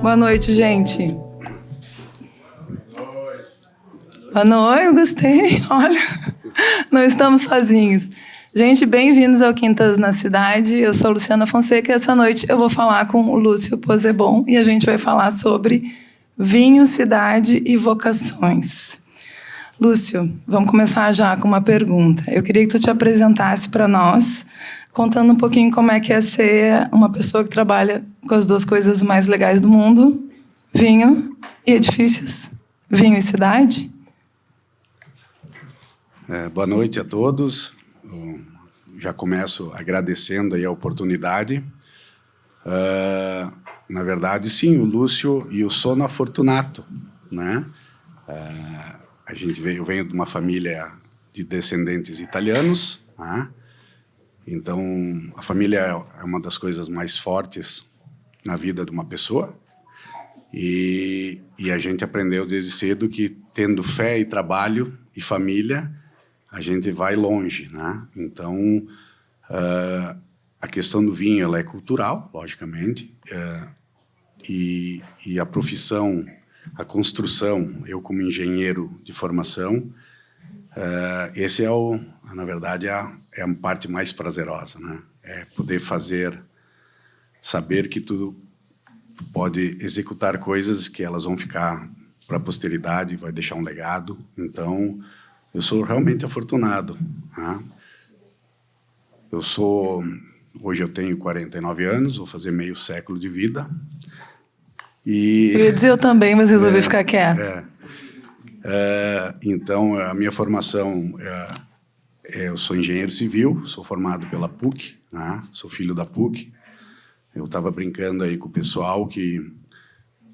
Boa noite, gente. Boa noite, eu gostei. Olha, não estamos sozinhos. Gente, bem-vindos ao Quintas na Cidade. Eu sou a Luciana Fonseca e essa noite eu vou falar com o Lúcio Pozzebon e a gente vai falar sobre vinho, cidade e vocações. Lúcio, vamos começar já com uma pergunta. Eu queria que tu te apresentasse para nós, contando um pouquinho como é que é ser uma pessoa que trabalha com as duas coisas mais legais do mundo, vinho e edifícios, vinho e cidade. Boa noite a todos. Já começo agradecendo aí a oportunidade. Na verdade, sim, o Lúcio e o Sono Fortunato, né? Eu venho de uma família de descendentes italianos, né? Então, a família é uma das coisas mais fortes na vida de uma pessoa. E a gente aprendeu desde cedo que, tendo fé e trabalho e família, a gente vai longe, né? Então, a questão do vinho ela é cultural, logicamente, e a profissão, a construção, eu como engenheiro de formação, esse na verdade, é a parte mais prazerosa, né? É poder saber que tu pode executar coisas que elas vão ficar para a posteridade, vai deixar um legado. Então, eu sou realmente afortunado, né? Hoje eu tenho 49 anos, vou fazer meio século de vida. Eu ia dizer eu também, mas resolvi ficar quieto. Então, a minha formação, eu sou engenheiro civil, sou formado pela PUC, né? Sou filho da PUC. Eu estava brincando aí com o pessoal que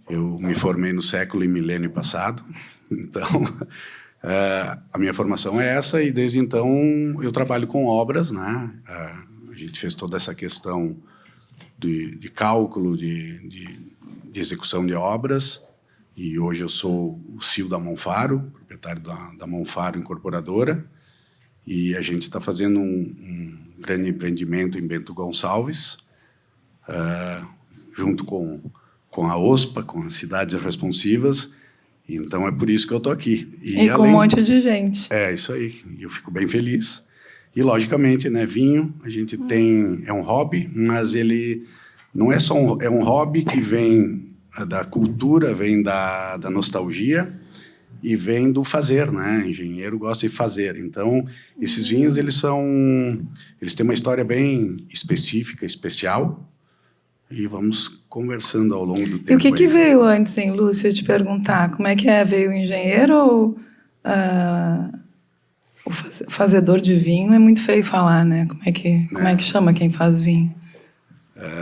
eu me formei no século e milênio passado. Então, a minha formação é essa e desde então eu trabalho com obras, né? A gente fez toda essa questão de cálculo, de execução de obras. E hoje eu sou o CEO da Monfaro, proprietário da Monfaro Incorporadora, e a gente está fazendo um grande empreendimento em Bento Gonçalves, junto com a OSPA, com as Cidades Responsivas. Então é por isso que eu estou aqui. E com um monte de gente. É isso aí, eu fico bem feliz. E logicamente, né, vinho, a gente tem, é um hobby, mas ele não é só é um hobby que vem da cultura, vem da nostalgia e vem do fazer, né? Engenheiro gosta de fazer. Então, esses vinhos, eles têm uma história bem específica, especial, e vamos conversando ao longo do tempo. E o que veio antes, hein, Lúcio, eu te perguntar? Como é que é? Veio o engenheiro ou o fazedor de vinho? É muito feio falar, né? Como é que chama quem faz vinho?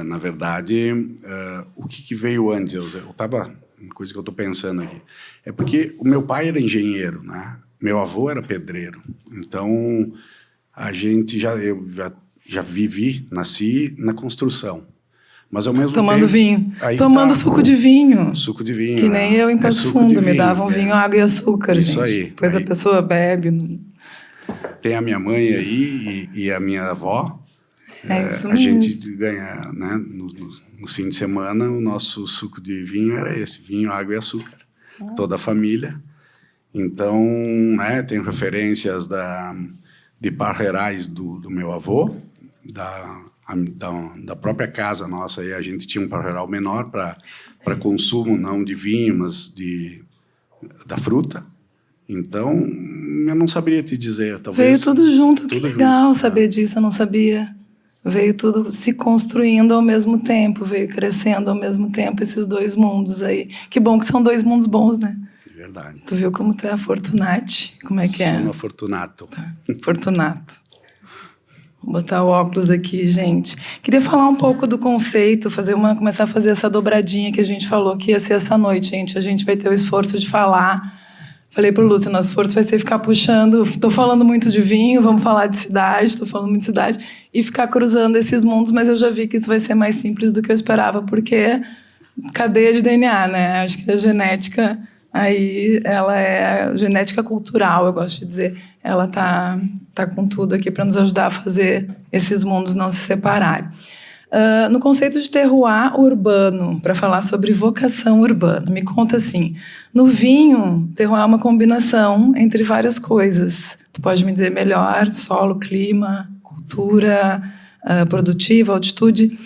Na verdade, o que veio antes? Uma coisa que eu estou pensando aqui. É porque o meu pai era engenheiro, né? Meu avô era pedreiro. Então, eu já nasci na construção. Mas ao mesmo tomando tempo, vinho. Tomando suco de vinho. Suco de vinho. Que nem eu em Passo Fundo. Me davam vinho, água e açúcar, isso gente. Aí. Depois a pessoa bebe. Tem a minha mãe aí e a minha avó. Isso a gente ganha, né, no fim de semana, o nosso suco de vinho era esse, vinho, água e açúcar. Toda a família. Então, né, tem referências de parreirais do meu avô, da própria casa nossa. Aí a gente tinha um parreiral menor para consumo, não de vinho, mas da fruta. Então, eu não saberia te dizer. Talvez, veio tudo junto, tudo que legal junto, saber disso, eu não sabia. Veio tudo se construindo ao mesmo tempo, veio crescendo ao mesmo tempo, esses dois mundos aí. Que bom que são dois mundos bons, né? Verdade. Tu viu como tu é a Fortunati? Como é que é? Sono Fortunato. Tá. Fortunato. Vou botar o óculos aqui, gente. Queria falar um pouco do conceito, começar a fazer essa dobradinha que a gente falou que ia ser essa noite, gente. A gente vai ter o esforço de falar. Falei para o Lúcio, nosso esforço vai ser ficar puxando. Estou falando muito de vinho, vamos falar de cidade, estou falando muito de cidade, e ficar cruzando esses mundos, mas eu já vi que isso vai ser mais simples do que eu esperava, porque cadeia de DNA, né? Acho que a genética aí ela é genética cultural, eu gosto de dizer. Ela tá com tudo aqui para nos ajudar a fazer esses mundos não se separarem. No conceito de terroir urbano, para falar sobre vocação urbana, me conta assim, no vinho, terroir é uma combinação entre várias coisas. Tu pode me dizer melhor, solo, clima, cultura produtiva, altitude.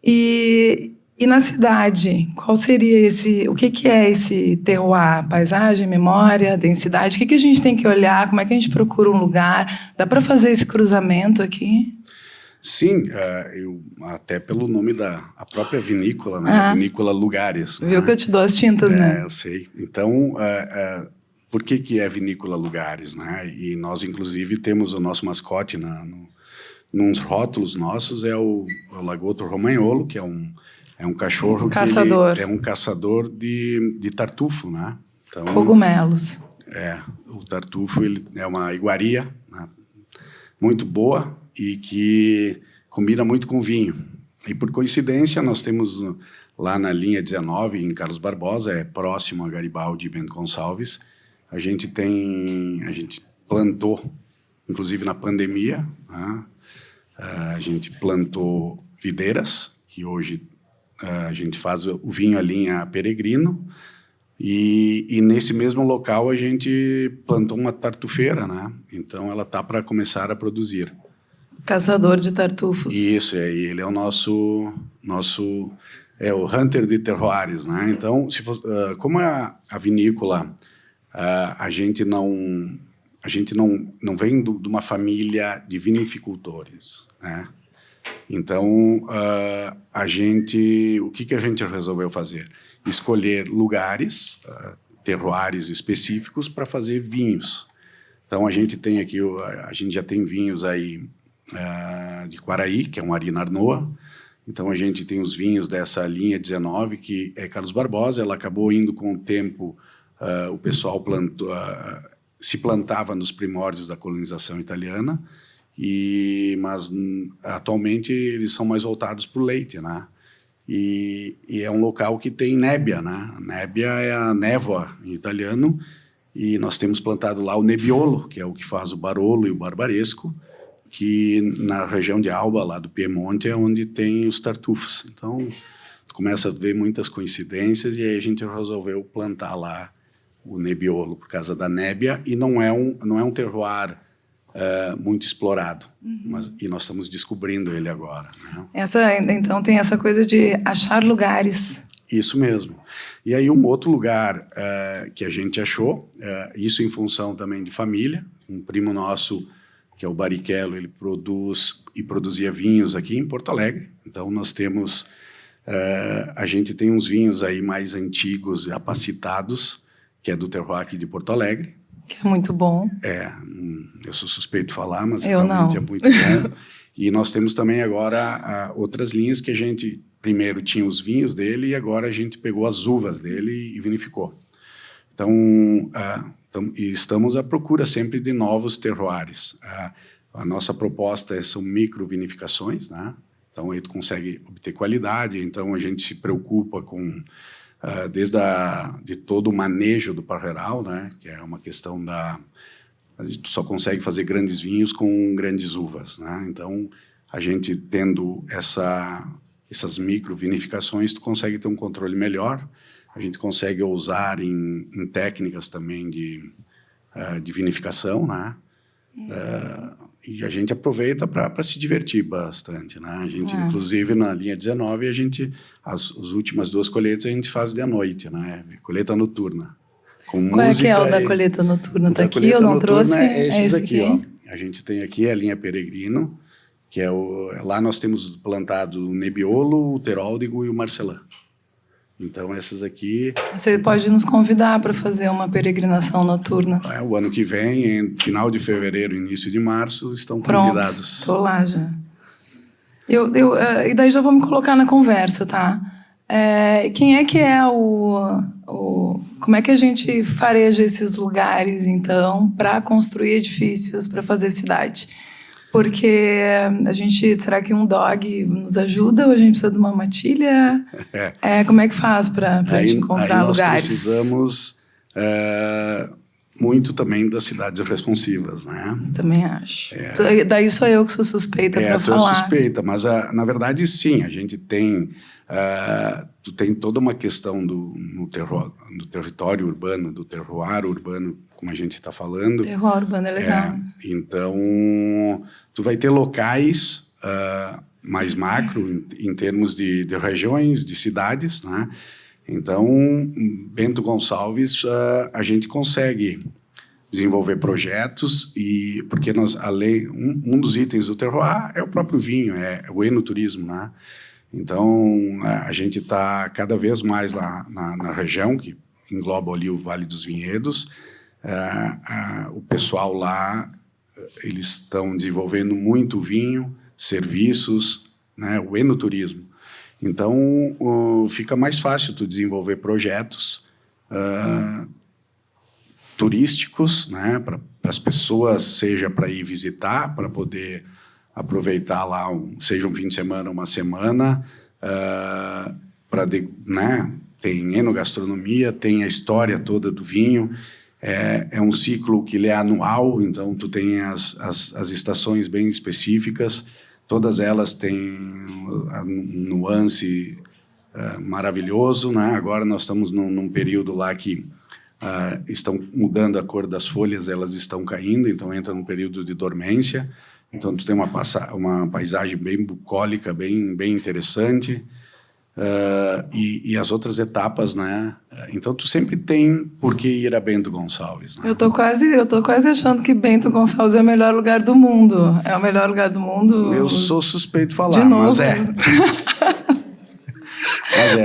E na cidade, qual seria o que é esse terroir? Paisagem, memória, densidade? O que a gente tem que olhar? Como é que a gente procura um lugar? Dá para fazer esse cruzamento aqui? Sim, até pelo nome da própria vinícola, né? Vinícola Lugares. Viu, né? Que eu te dou as tintas, né? Eu sei. Então, por que é Vinícola Lugares, né? E nós, inclusive, temos o nosso mascote nos rótulos nossos, é o Lagoto Romagnolo, que é um cachorro caçador. Que é um caçador de tartufo, né? Então, cogumelos. O tartufo ele é uma iguaria, né? Muito boa, e que combina muito com vinho. E, por coincidência, nós temos lá na linha 19, em Carlos Barbosa, próximo a Garibaldi e Bento Gonçalves, a gente plantou, inclusive na pandemia, né? A gente plantou videiras, que hoje a gente faz o vinho, a linha Peregrino, e nesse mesmo local a gente plantou uma tartufeira, né? Então ela está para começar a produzir. Caçador de tartufos. Isso, ele é o nosso o hunter de terroirs, né? Então, como a vinícola, a gente não vem de uma família de vinificultores, né? Então, o que a gente resolveu fazer? Escolher lugares, terroirs específicos para fazer vinhos. Então, a gente já tem vinhos aí de Quaraí, que é um Arina Arnoa. Então, a gente tem os vinhos dessa linha 19, que é Carlos Barbosa. Ela acabou indo com o tempo, o pessoal se plantava nos primórdios da colonização italiana, mas atualmente eles são mais voltados para o leite, né? E é um local que tem nébia, né? Nébia é a névoa em italiano, e nós temos plantado lá o Nebbiolo, que é o que faz o Barolo e o Barbaresco, que na região de Alba, lá do Piemonte, é onde tem os tartufos. Então, tu começa a ver muitas coincidências, e aí a gente resolveu plantar lá o Nebbiolo por causa da nébia, e não é um terroir muito explorado, e nós estamos descobrindo ele agora, né? Então tem essa coisa de achar lugares. Isso mesmo. E aí um outro lugar que a gente achou, isso em função também de família, um primo nosso, que é o Barrichello, ele produzia vinhos aqui em Porto Alegre. Então nós temos, a gente tem uns vinhos aí mais antigos e apacitados, que é do terroir aqui de Porto Alegre. Que é muito bom. Eu sou suspeito de falar, mas eu realmente não. É muito bom. E nós temos também agora outras linhas que a gente primeiro tinha os vinhos dele, e agora a gente pegou as uvas dele e vinificou. Então, estamos à procura sempre de novos terroirs. A nossa proposta são micro-vinificações, né? Então, aí tu consegue obter qualidade. Então, a gente se preocupa com de todo o manejo do parreiral, né? Que é uma questão tu só consegue fazer grandes vinhos com grandes uvas, né? Então, a gente tendo essas micro-vinificações, tu consegue ter um controle melhor. A gente consegue ousar em técnicas também de vinificação, né? E a gente aproveita para se divertir bastante, né? A gente, inclusive, na linha 19, as últimas 2 colheitas a gente faz de à noite, né? Colheita noturna. Com Qual música. É que é o da colheita noturna? Está aqui, eu não trouxe? Esses aqui, ó. A gente tem aqui a linha Peregrino, que lá nós temos plantado o Nebbiolo, o Teróldigo e o Marcelin. Então, essas aqui... Você pode nos convidar para fazer uma peregrinação noturna. O ano que vem, em final de fevereiro, início de março, estão convidados. Estou lá já. E daí já vou me colocar na conversa, tá? Quem é que é como é que a gente fareja esses lugares, então, para construir edifícios, para fazer cidade? Porque será que um dog nos ajuda ou a gente precisa de uma matilha? Como é que faz para a gente encontrar lugares? Precisamos muito também das cidades responsivas, né? Também acho. Daí sou eu que sou suspeita para falar. Tu é suspeita, mas na verdade sim, a gente tem tu tem toda uma questão do território urbano, do terroir urbano, como a gente está falando. Terroir urbano é legal. Então, tu vai ter locais mais macro em termos de regiões, de cidades, né? Então, Bento Gonçalves, a gente consegue desenvolver projetos porque um dos itens do terroir é o próprio vinho, é o enoturismo, né? Então, a gente está cada vez mais lá na região, que engloba ali o Vale dos Vinhedos. O pessoal lá, eles estão desenvolvendo muito vinho, serviços, né? O enoturismo. Então, fica mais fácil tu desenvolver projetos turísticos, né, para as pessoas, seja para ir visitar, para poder aproveitar lá, seja um fim de semana, uma semana, né, tem enogastronomia, tem a história toda do vinho, é um ciclo que ele é anual, então tu tem as estações bem específicas, todas elas têm um nuance maravilhoso, né? Agora nós estamos num período lá que estão mudando a cor das folhas, elas estão caindo, então entra num período de dormência. Então tu tem uma paisagem bem bucólica, bem interessante. E as outras etapas, né? Então tu sempre tem por que ir a Bento Gonçalves, né? Eu tô quase achando que Bento Gonçalves é o melhor lugar do mundo. É o melhor lugar do mundo. Eu sou suspeito de falar, de novo. mas é.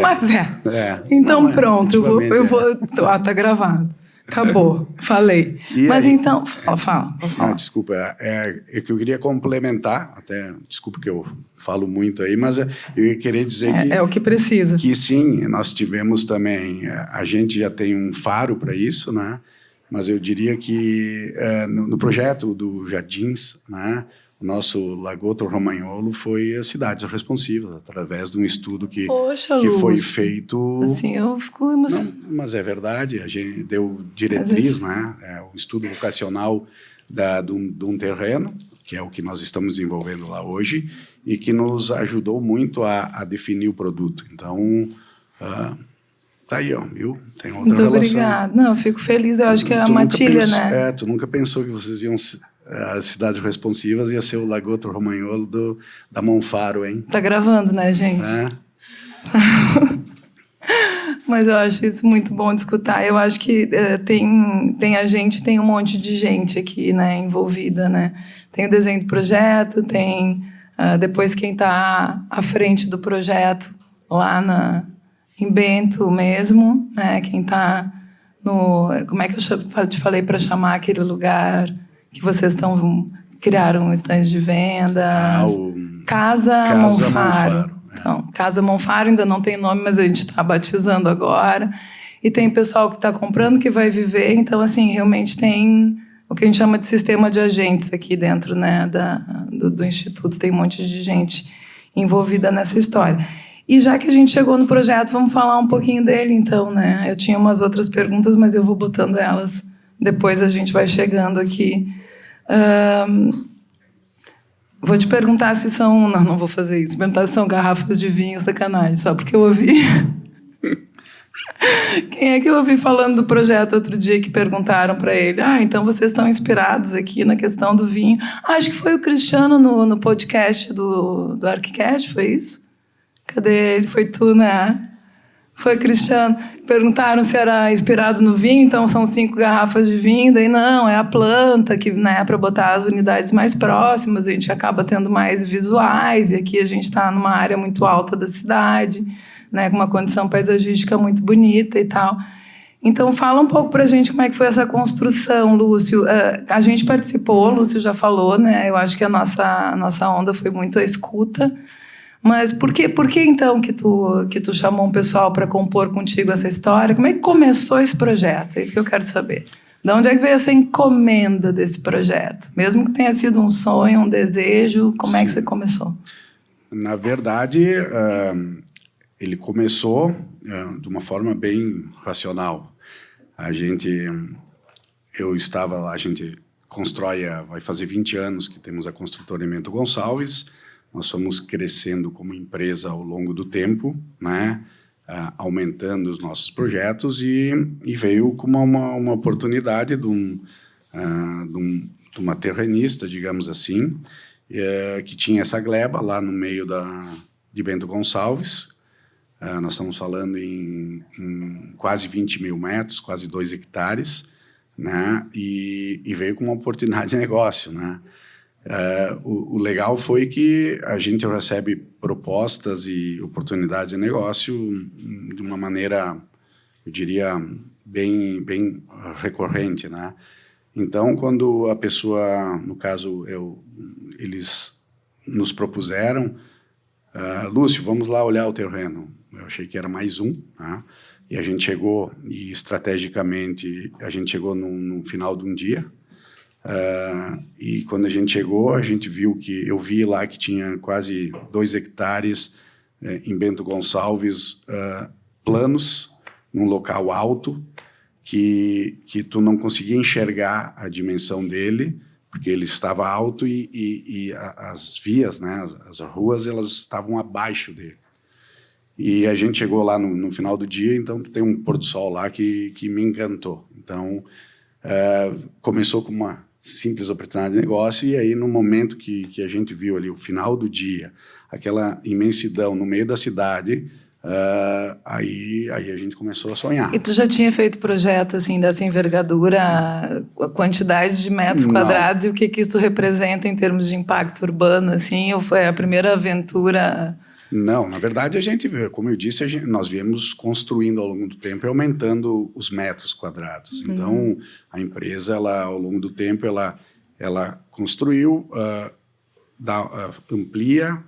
Mas é. Então não, pronto, eu vou. Tá gravado. Acabou, falei. Mas aí, então, fala. Desculpa, é que eu queria complementar, até, desculpa que eu falo muito aí, mas eu ia querer dizer que... É o que precisa. Que sim, nós tivemos também, a gente já tem um faro para isso, né? Mas eu diria que no projeto do Jardins, né? O nosso Lagotto Romagnolo foi as cidades responsivas, através de um estudo que foi feito... Assim, eu fico emocionada. Mas é verdade, a gente deu diretriz, né? O estudo vocacional de um terreno, que é o que nós estamos desenvolvendo lá hoje, e que nos ajudou muito a definir o produto. Então, tá aí, ó, viu? Tem outra relação. Muito obrigada. Não, eu fico feliz, eu acho que é a matilha, né? Tu nunca pensou que vocês iam... As cidades responsivas ia ser o Lagotto Romagnolo da Monfaro, hein? Tá gravando, né, gente? Mas eu acho isso muito bom de escutar. Eu acho que tem um monte de gente aqui, né, envolvida, né? Tem o desenho do projeto, tem depois quem está à frente do projeto lá em Bento mesmo, né? Quem está no... Como é que eu te falei para chamar aquele lugar... que vocês criaram um stand de vendas. Casa Monfaro. Então, Casa Monfaro ainda não tem nome, mas a gente está batizando agora. E tem pessoal que está comprando, que vai viver. Então, assim, realmente tem o que a gente chama de sistema de agentes aqui dentro, né, do Instituto. Tem um monte de gente envolvida nessa história. E já que a gente chegou no projeto, vamos falar um pouquinho dele, então, né? Eu tinha umas outras perguntas, mas eu vou botando elas. Depois a gente vai chegando aqui. Vou te perguntar se são... Não vou fazer isso. Perguntar se são garrafas de vinho, sacanagem. Só porque eu ouvi... Quem é que eu ouvi falando do projeto outro dia que perguntaram para ele? Então vocês estão inspirados aqui na questão do vinho. Acho que foi o Cristiano no podcast do ArchiCast, foi isso? Cadê ele? Foi tu, né? Foi Cristiano. Perguntaram se era inspirado no vinho, então são 5 garrafas de vinho. Daí não, é a planta que, né, para botar as unidades mais próximas, a gente acaba tendo mais visuais. E aqui a gente está numa área muito alta da cidade, né, com uma condição paisagística muito bonita e tal. Então, fala um pouco para a gente como é que foi essa construção, Lúcio. A gente participou, o Lúcio já falou, né? Eu acho que a nossa onda foi muito a escuta. Mas por que então que tu chamou um pessoal para compor contigo essa história? Como é que começou esse projeto? É isso que eu quero saber. De onde é que veio essa encomenda desse projeto? Mesmo que tenha sido um sonho, um desejo, como é que você começou? Na verdade, ele começou de uma forma bem racional. Eu estava lá, a gente constrói, vai fazer 20 anos que temos a construtora em Bento Gonçalves. Nós fomos crescendo como empresa ao longo do tempo, né? Aumentando os nossos projetos e veio como uma oportunidade de uma terrenista, digamos assim, que tinha essa gleba lá no meio de Bento Gonçalves. Nós estamos falando em quase 20 mil metros, quase 2 hectares, né? E veio com uma oportunidade de negócio, né? O legal foi que a gente recebe propostas e oportunidades de negócio de uma maneira, eu diria, bem recorrente, né? Então, quando a pessoa, no caso, eles nos propuseram, Lúcio, vamos lá olhar o terreno. Eu achei que era mais um, né? E a gente chegou, e estrategicamente, a gente chegou no final de um dia. E quando a gente chegou, a gente viu eu vi lá que tinha quase 2 hectares em Bento Gonçalves, planos, num local alto, que tu não conseguia enxergar a dimensão dele, porque ele estava alto e as vias, né, as ruas, elas estavam abaixo dele. E a gente chegou lá no final do dia, então tem um pôr do sol lá que me encantou. Então, começou com uma simples oportunidade de negócio, e aí no momento que a gente viu ali o final do dia, aquela imensidão no meio da cidade, aí a gente começou a sonhar. E tu já tinha feito projeto assim dessa envergadura, a quantidade de metros quadrados e o que isso representa em termos de impacto urbano, assim, ou foi a primeira aventura? Não, na verdade a gente, como eu disse, nós viemos construindo ao longo do tempo e aumentando os metros quadrados. Então, a empresa, ao longo do tempo, ela construiu, amplia,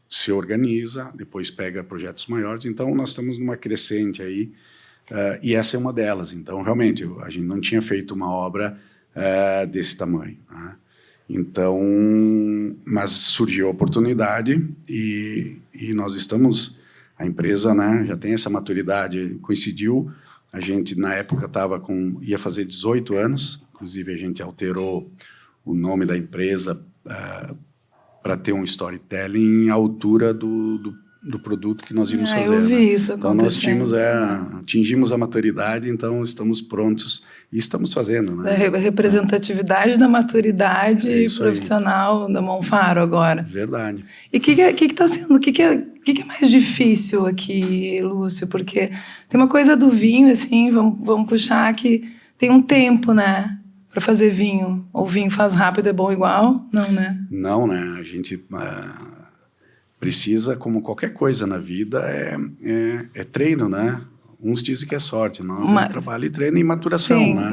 se organiza, depois pega projetos maiores. Então, nós estamos numa crescente aí, e essa é uma delas. Então, realmente, a gente não tinha feito uma obra desse tamanho, né? Então, mas surgiu a oportunidade e nós estamos, a empresa, né, já tem essa maturidade, coincidiu, a gente na época ia fazer 18 anos, inclusive a gente alterou o nome da empresa para ter um storytelling à altura do produto que nós íamos fazer. Eu vi, né? Isso então nós atingimos a maturidade, então estamos prontos e estamos fazendo, né? A representatividade da maturidade profissional da Monfaro agora. Verdade. E o que está sendo, o que é mais difícil aqui, Lúcio? Porque tem uma coisa do vinho, assim, vamos puxar que tem um tempo, né? Para fazer vinho. Ou vinho faz rápido é bom igual? Não, né? Não, né? A gente precisa, como qualquer coisa na vida, é treino, né? Uns dizem que é sorte, nós é trabalho e treino e maturação, sim, né?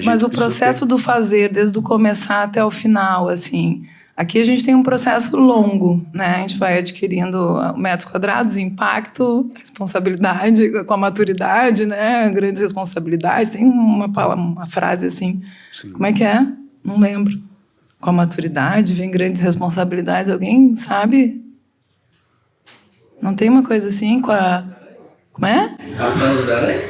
Mas o processo do fazer, desde o começar até o final, assim, aqui a gente tem um processo longo, né? A gente vai adquirindo metros quadrados, impacto, responsabilidade, com a maturidade, né? Grandes responsabilidades. Tem uma frase assim, sim. Como é que é? Não lembro. Com a maturidade vem grandes responsabilidades. Alguém sabe? Não tem uma coisa assim com a... Como é? A frase dela é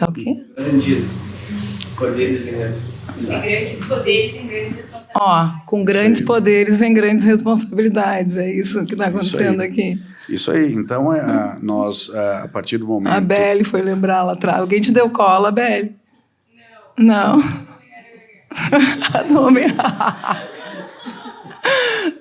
o quê? Grandes poderes vem grandes responsabilidades. Grandes poderes vem grandes responsabilidades. Com grandes poderes vem grandes responsabilidades. É isso que está acontecendo aqui. Isso aí. Então, nós, a partir do momento... A Beli foi lembrar lá atrás. Alguém te deu cola, Beli? Não. A do Homem-Aranha.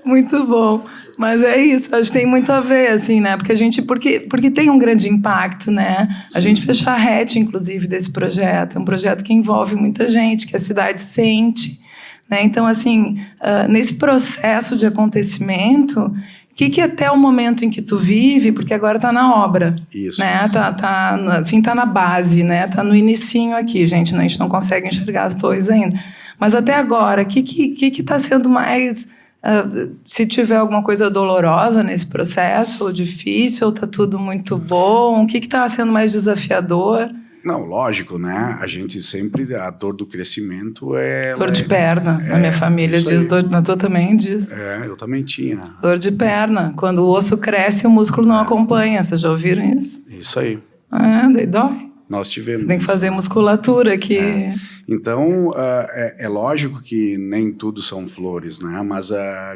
Muito bom. Mas é isso, acho que tem muito a ver, assim, né? Porque tem um grande impacto, né? A gente fez charrete, inclusive, desse projeto. É um projeto que envolve muita gente, que a cidade sente, né? Então, assim, nesse processo de acontecimento, o que até o momento em que tu vive, porque agora tá na obra, isso, né? Isso. Tá na base, né? Tá no inicinho aqui, gente. A gente não consegue enxergar as torres ainda. Mas até agora, o que tá sendo mais... se tiver alguma coisa dolorosa nesse processo, ou difícil, ou está tudo muito bom, o que está sendo mais desafiador? Não, lógico, né? A gente sempre, a dor do crescimento dor de perna. A minha família diz, na tua também diz. Eu também tinha. Dor de perna. Quando o osso cresce, o músculo não acompanha. Vocês já ouviram isso? Isso aí. Daí dói. Nós tivemos. Tem que fazer musculatura aqui. Então, é lógico que nem tudo são flores, né? Mas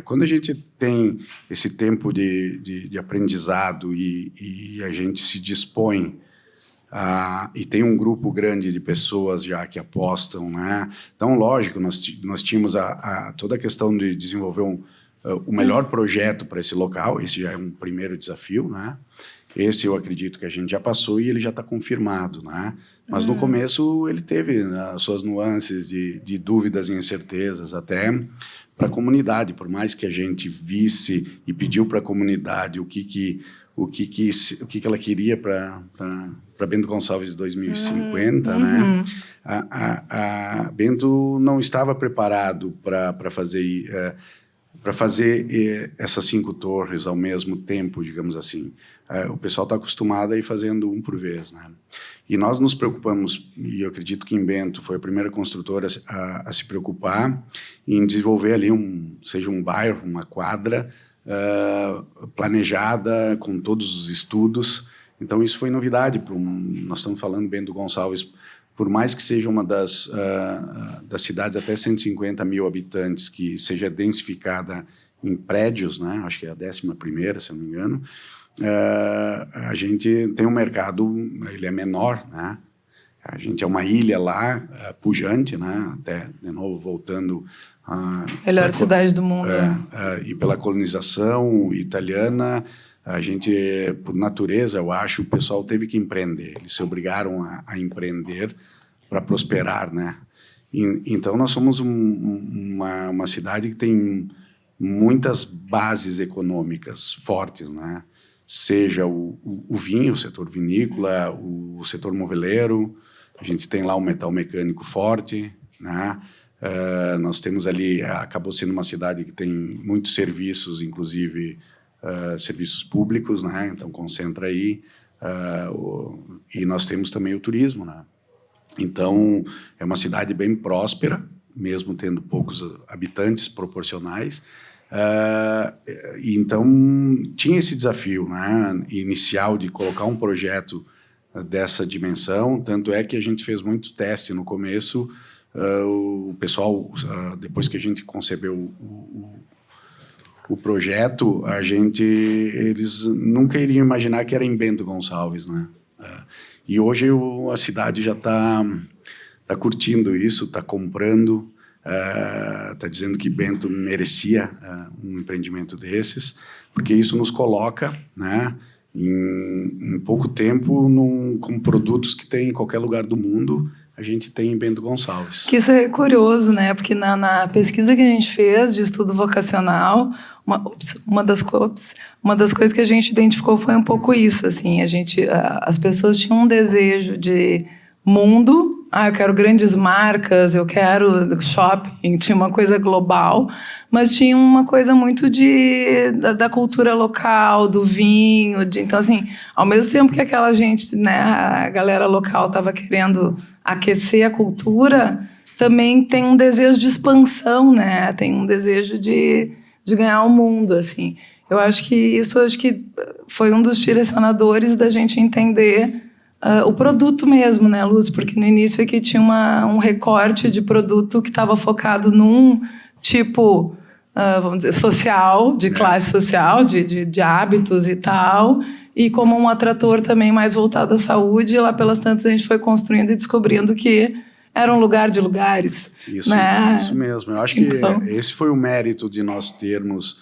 quando a gente tem esse tempo de aprendizado e a gente se dispõe e tem um grupo grande de pessoas já que apostam, né? Então, lógico, nós tínhamos toda a questão de desenvolver o melhor projeto para esse local. Esse já é um primeiro desafio, né? Esse eu acredito que a gente já passou e ele já está confirmado, né? Mas no começo ele teve as suas nuances de dúvidas e incertezas até para a comunidade. Por mais que a gente visse e pediu para a comunidade o que ela queria para Bento Gonçalves 2050, né? A Bento não estava preparado para fazer essas 5 torres ao mesmo tempo, digamos assim. O pessoal está acostumado a ir fazendo um por vez, né? E nós nos preocupamos, e eu acredito que em Bento foi a primeira construtora a se preocupar em desenvolver ali seja um bairro, uma quadra planejada com todos os estudos. Então isso foi novidade. Nós estamos falando Bento Gonçalves, por mais que seja uma das cidades até 150 mil habitantes que seja densificada em prédios, né? Acho que é a 11ª, se eu não me engano. A gente tem um mercado, ele é menor, né? A gente é uma ilha lá, pujante, né? Até, de novo, voltando... Melhor cidade do mundo. E pela colonização italiana, a gente, por natureza, eu acho, o pessoal teve que empreender. Eles se obrigaram a empreender para prosperar, né? Então, nós somos uma cidade que tem muitas bases econômicas fortes, né? Seja o vinho, o setor vinícola, o setor moveleiro, a gente tem lá um metal mecânico forte, né? Nós temos ali, acabou sendo uma cidade que tem muitos serviços, inclusive serviços públicos, né? Então concentra aí, e nós temos também o turismo, né? Então é uma cidade bem próspera, mesmo tendo poucos habitantes proporcionais. Então tinha esse desafio, né, inicial de colocar um projeto dessa dimensão, tanto é que a gente fez muito teste no começo. O pessoal, depois que a gente concebeu o projeto, eles nunca iriam imaginar que era em Bento Gonçalves, né? E hoje a cidade já está curtindo isso, está comprando, está dizendo que Bento merecia um empreendimento desses, porque isso nos coloca, né, em pouco tempo com produtos que tem em qualquer lugar do mundo. A gente tem em Bento Gonçalves. Que isso é curioso, né? Porque na pesquisa que a gente fez de estudo vocacional, uma das coisas que a gente identificou foi um pouco isso, assim, as pessoas tinham um desejo de mundo. Eu quero grandes marcas, eu quero shopping, tinha uma coisa global, mas tinha uma coisa muito da cultura local, do vinho. Então, assim, ao mesmo tempo que aquela gente, né, a galera local estava querendo aquecer a cultura, também tem um desejo de expansão, né? Tem um desejo de ganhar o mundo, assim. Eu acho que isso foi um dos direcionadores da gente entender o produto mesmo, né, Lúcio? Porque no início aqui tinha um recorte de produto que estava focado num tipo, vamos dizer, social, de classe social, de hábitos e tal, e como um atrator também mais voltado à saúde. E lá pelas tantas a gente foi construindo e descobrindo que era um lugar de lugares. Isso, né? Isso mesmo. Eu acho que esse foi o mérito de nós termos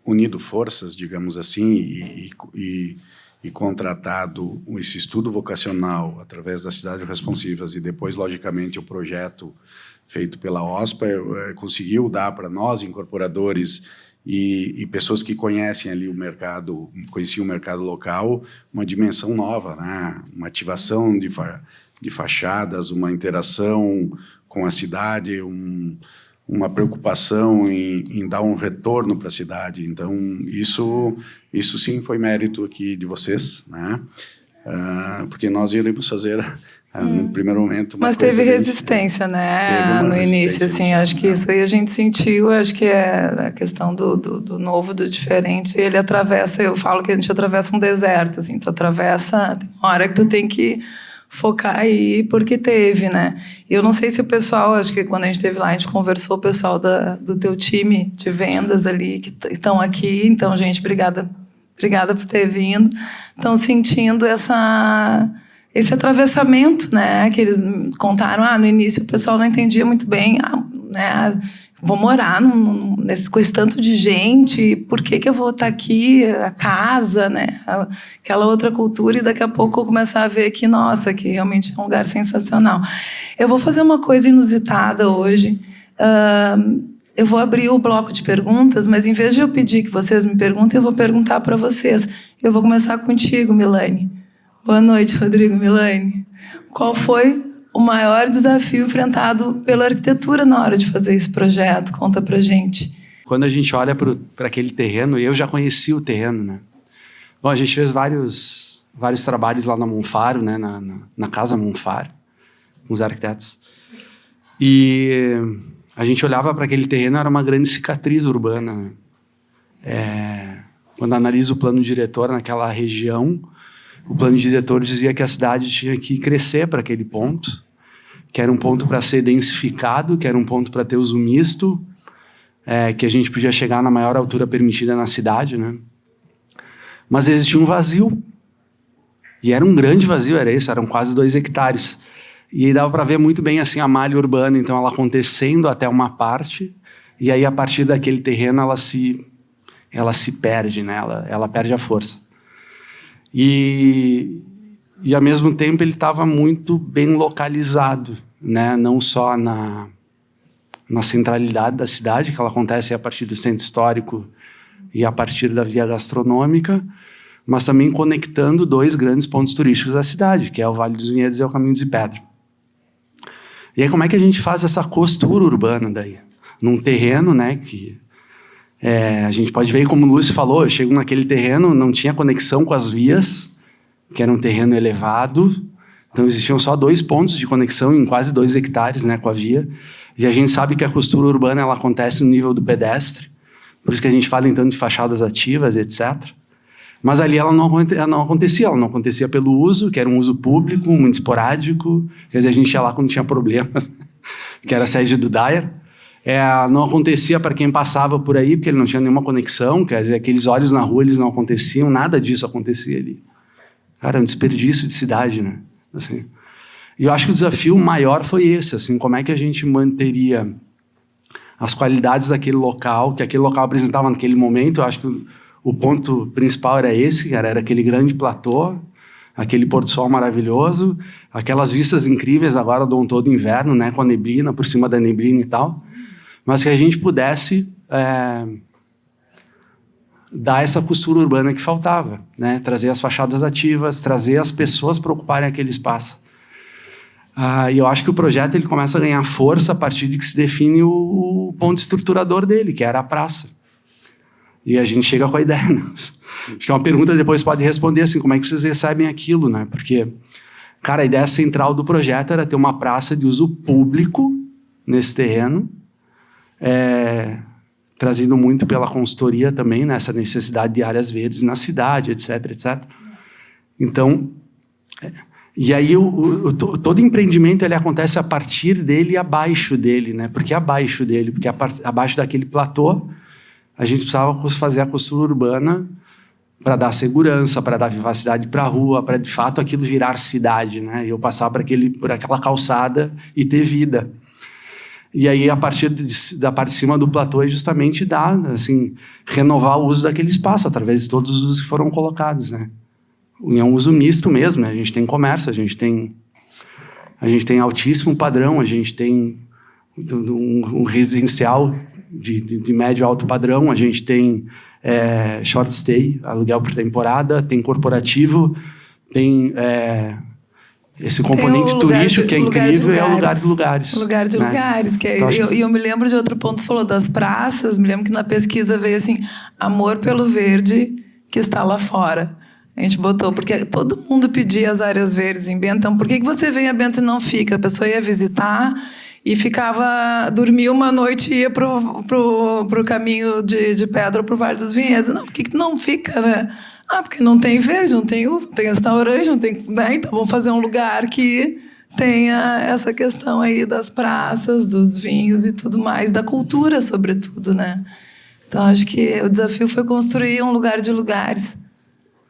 unido forças, digamos assim, e contratado esse estudo vocacional através das cidades responsivas e depois, logicamente, o projeto feito pela OSPA conseguiu dar para nós, incorporadores e pessoas que conhecem ali conheciam o mercado local, uma dimensão nova, né? Uma ativação de fachadas, uma interação com a cidade, uma preocupação em dar um retorno para a cidade. Então, isso sim foi mérito aqui de vocês, né? Porque nós iremos fazer No primeiro momento... Mas teve resistência, né? No início, assim, acho que isso aí a gente sentiu, acho que é a questão do novo, do diferente, ele atravessa, eu falo que a gente atravessa um deserto, assim, tu atravessa, tem uma hora que tu tem que focar aí, porque teve, né? Eu não sei se o pessoal, acho que quando a gente esteve lá, a gente conversou, o pessoal do teu time de vendas ali, que estão aqui, então, gente, obrigada por ter vindo, estão sentindo esse atravessamento, né, que eles contaram, no início o pessoal não entendia muito bem, né, vou morar com esse tanto de gente, por que eu vou estar aqui, a casa, né, aquela outra cultura, e daqui a pouco eu começar a ver que, nossa, que realmente é um lugar sensacional. Eu vou fazer uma coisa inusitada hoje, eu vou abrir o bloco de perguntas, mas em vez de eu pedir que vocês me perguntem, eu vou perguntar para vocês. Eu vou começar contigo, Milane. Boa noite, Rodrigo. Milane. Qual foi o maior desafio enfrentado pela arquitetura na hora de fazer esse projeto? Conta pra gente. Quando a gente olha para aquele terreno, eu já conheci o terreno, né? Bom, a gente fez vários trabalhos lá na Monfaro, né? Na Casa Monfaro, com os arquitetos. E a gente olhava para aquele terreno, era uma grande cicatriz urbana, né? Quando analisa o plano diretor naquela região, o plano diretor dizia que a cidade tinha que crescer para aquele ponto, que era um ponto para ser densificado, que era um ponto para ter uso misto, que a gente podia chegar na maior altura permitida na cidade, né? Mas existia um vazio. E era um grande vazio, eram quase 2 hectares. E aí dava para ver muito bem assim, a malha urbana, então ela acontecendo até uma parte, e aí a partir daquele terreno ela se perde, né? Ela perde a força. E ao mesmo tempo ele estava muito bem localizado, né? Não só na centralidade da cidade, que ela acontece a partir do centro histórico e a partir da via gastronômica, mas também conectando 2 grandes pontos turísticos da cidade, que é o Vale dos Vinhedos e o Caminho de Pedra. E aí como é que a gente faz essa costura urbana daí? Num terreno, né, que a gente pode ver, como o Lúcio falou, eu chego naquele terreno, não tinha conexão com as vias, que era um terreno elevado, então existiam só 2 pontos de conexão em quase 2 hectares, né, com a via, e a gente sabe que a costura urbana ela acontece no nível do pedestre, por isso que a gente fala então de fachadas ativas, etc. Mas ali ela não acontecia pelo uso, que era um uso público, muito esporádico, quer dizer, a gente ia lá quando tinha problemas, que era a sede do Dyer. Não acontecia para quem passava por aí, porque ele não tinha nenhuma conexão, quer dizer, aqueles olhos na rua, eles não aconteciam, nada disso acontecia ali. Cara, é um desperdício de cidade, né? Assim, e eu acho que o desafio maior foi esse, assim, como é que a gente manteria as qualidades daquele local, que aquele local apresentava naquele momento. Eu acho que o ponto principal era esse, cara, era aquele grande platô, aquele pôr do sol maravilhoso, aquelas vistas incríveis agora do outono e inverno, né, com a neblina, por cima da neblina e tal, mas que a gente pudesse dar essa costura urbana que faltava, né, trazer as fachadas ativas, trazer as pessoas para ocuparem aquele espaço. E eu acho que o projeto ele começa a ganhar força a partir de que se define o ponto estruturador dele, que era a praça. E a gente chega com a ideia, né? Acho que é uma pergunta que depois pode responder assim, como é que vocês recebem aquilo, né? Porque, cara, a ideia central do projeto era ter uma praça de uso público nesse terreno, trazido muito pela consultoria também, nessa necessidade de áreas verdes na cidade, etc, etc. Então, e aí todo empreendimento ele acontece a partir dele e abaixo dele, né? Porque abaixo dele, porque abaixo daquele platô, a gente precisava fazer a costura urbana para dar segurança, para dar vivacidade para a rua, para de fato aquilo virar cidade, né? E eu passar por aquela calçada e ter vida. E aí a partir da parte de cima do platô é justamente renovar o uso daquele espaço através de todos os usos que foram colocados, né? É um uso misto mesmo, né? A gente tem comércio, a gente tem altíssimo padrão, a gente tem um residencial de médio e alto padrão, a gente tem short stay, aluguel por temporada, tem corporativo, tem esse componente turístico que é incrível, é o lugar de lugares. O lugar de lugares. Que então, eu me lembro de outro ponto, você falou das praças, me lembro que na pesquisa veio assim, amor pelo verde que está lá fora. A gente botou, porque todo mundo pedia as áreas verdes em Bento. Então, por que você vem a Bento e não fica? A pessoa ia visitar e dormia uma noite e ia pro caminho de pedra ou pro Vale dos Vinhedos. Não, por que tu não fica, né? Porque não tem verde, não tem uva, não tem restaurante, não tem... Né? Então, vamos fazer um lugar que tenha essa questão aí das praças, dos vinhos e tudo mais, da cultura, sobretudo, né? Então, acho que o desafio foi construir um lugar de lugares.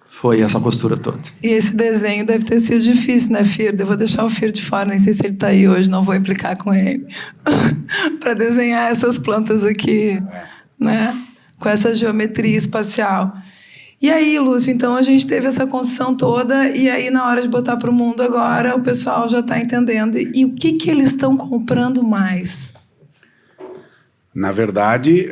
Foi essa postura toda. E esse desenho deve ter sido difícil, né, Firda? Eu vou deixar o Firda de fora, nem sei se ele está aí hoje, não vou implicar com ele. Para desenhar essas plantas aqui, né? Com essa geometria espacial. E aí, Lúcio, então a gente teve essa construção toda, e aí na hora de botar para o mundo agora, o pessoal já está entendendo. E o que eles estão comprando mais? Na verdade,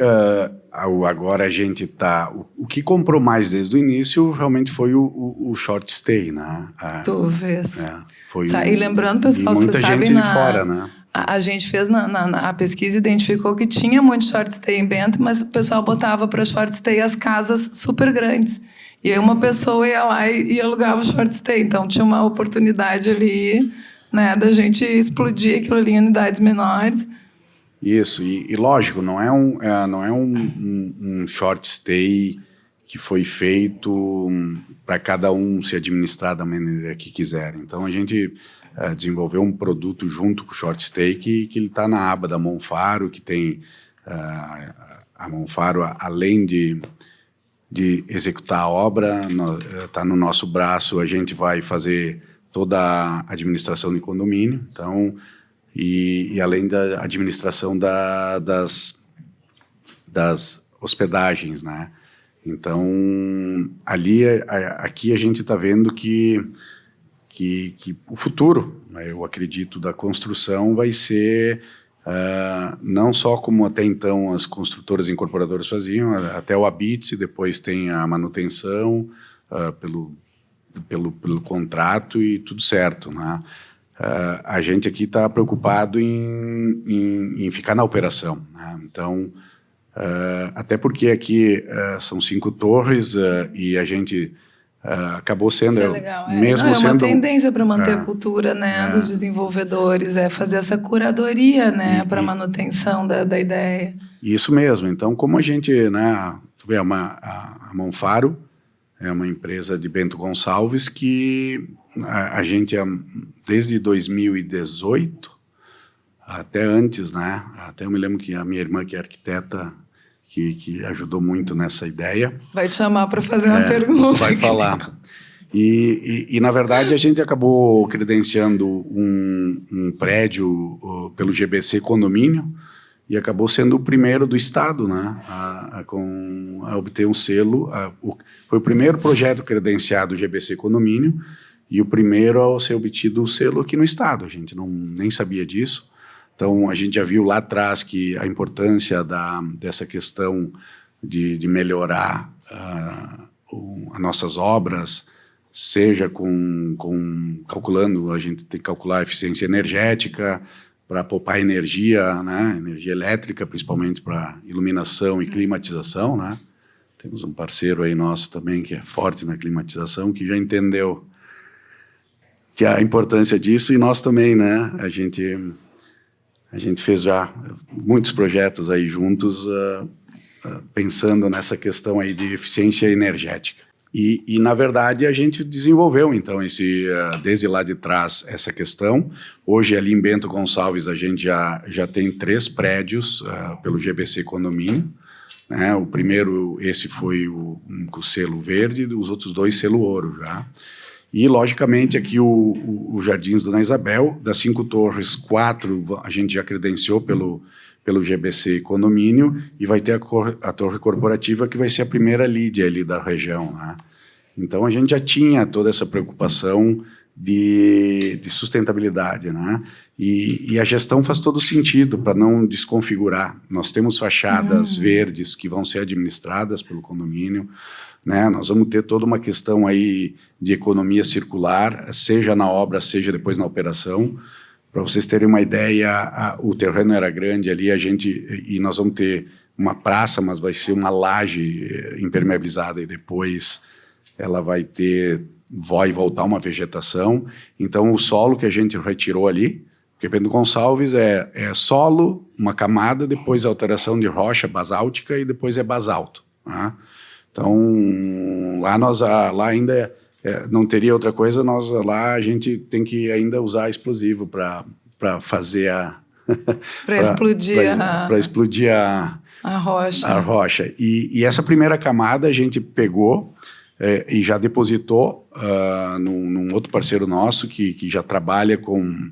agora a gente está... O que comprou mais desde o início realmente foi o short stay, né? Tu vês. Foi e lembrando, pessoal, muita vocês gente sabem... de fora, né? A gente fez a pesquisa, identificou que tinha muito short stay em Bento, mas o pessoal botava para short stay as casas super grandes. E aí uma pessoa ia lá e alugava o short stay. Então tinha uma oportunidade ali, né, da gente explodir aquilo ali em unidades menores. Isso, e lógico, não é um short stay que foi feito para cada um se administrar da maneira que quiser. Então a gente desenvolveu um produto junto com o short stay que ele está na aba da Monfaro, que tem a Monfaro, além de executar a obra, está no nosso braço, a gente vai fazer toda a administração de condomínio, então, e além da administração das hospedagens, né? Então, aqui a gente está vendo que o futuro, né, eu acredito, da construção vai ser não só como até então as construtoras e incorporadoras faziam, até o habite, depois tem a manutenção pelo contrato e tudo certo, né? A gente aqui está preocupado em ficar na operação, né? Então, até porque aqui são 5 torres e a gente acabou sendo... Isso é legal. Mesmo é uma sendo, tendência para manter a cultura, né, dos desenvolvedores, fazer essa curadoria, né, para manutenção da ideia. Isso mesmo. Então, como a gente... Né, tu vê, a Monfaro é uma empresa de Bento Gonçalves que a gente, desde 2018, até antes, né, até eu me lembro que a minha irmã, que é arquiteta, que ajudou muito nessa ideia. Vai te chamar para fazer uma pergunta. Vai falar. E, na verdade, a gente acabou credenciando um prédio pelo GBC Condomínio e acabou sendo o primeiro do Estado, né, a obter um selo. Foi o primeiro projeto credenciado GBC Condomínio e o primeiro a ser obtido o selo aqui no Estado. A gente nem sabia disso. Então, a gente já viu lá atrás que a importância dessa questão de melhorar as nossas obras, seja calculando, a gente tem que calcular a eficiência energética para poupar energia, né, energia elétrica, principalmente para iluminação e climatização, né? Temos um parceiro aí nosso também que é forte na climatização, que já entendeu que a importância disso, e nós também, né? A gente fez já muitos projetos aí juntos, pensando nessa questão aí de eficiência energética. E na verdade, a gente desenvolveu, então, desde lá de trás, essa questão. Hoje, ali em Bento Gonçalves, a gente já tem 3 prédios pelo GBC Condomínio, né? O primeiro, esse foi com selo verde, os outros 2 selo ouro já. E, logicamente, aqui o Jardins Dona Isabel, das 5 torres, 4 a gente já credenciou pelo GBC Condomínio, e vai ter a torre corporativa, que vai ser a primeira LEED ali da região, né? Então, a gente já tinha toda essa preocupação de sustentabilidade, né? E a gestão faz todo sentido para não desconfigurar. Nós temos fachadas verdes que vão ser administradas pelo condomínio, né? Nós vamos ter toda uma questão aí de economia circular, seja na obra, seja depois na operação. Para vocês terem uma ideia, o terreno era grande ali, e nós vamos ter uma praça, mas vai ser uma laje impermeabilizada, e depois ela vai voltar uma vegetação. Então, o solo que a gente retirou ali, porque Bento Gonçalves é solo, uma camada, depois alteração de rocha basáltica e depois é basalto. Né? Então, lá ainda não teria outra coisa, lá a gente tem que ainda usar explosivo para fazer para explodir a rocha. E essa primeira camada a gente pegou e já depositou num outro parceiro nosso que já trabalha com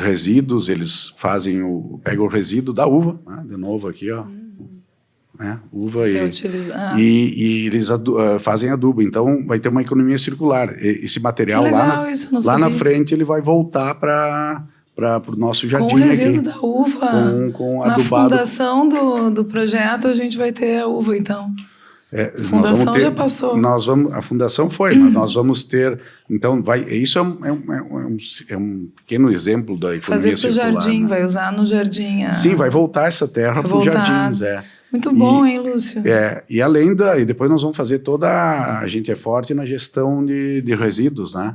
resíduos. Eles pegam o resíduo da uva, né? De novo aqui, ó. Né? Uva e eles fazem adubo. Então vai ter uma economia circular. Esse material lá na frente ele vai voltar para o nosso jardim. Com o resíduo aqui, da uva. Com na adubado. fundação do projeto a gente vai ter a uva, então. A fundação já passou. A fundação foi, mas nós vamos ter. Então, isso é um pequeno exemplo da economia circular. Fazer para o jardim, né? Vai usar no jardim. Sim, vai voltar essa terra para os jardins. Muito bom, hein, Lúcio? E depois nós vamos fazer a gente é forte na gestão de resíduos, né?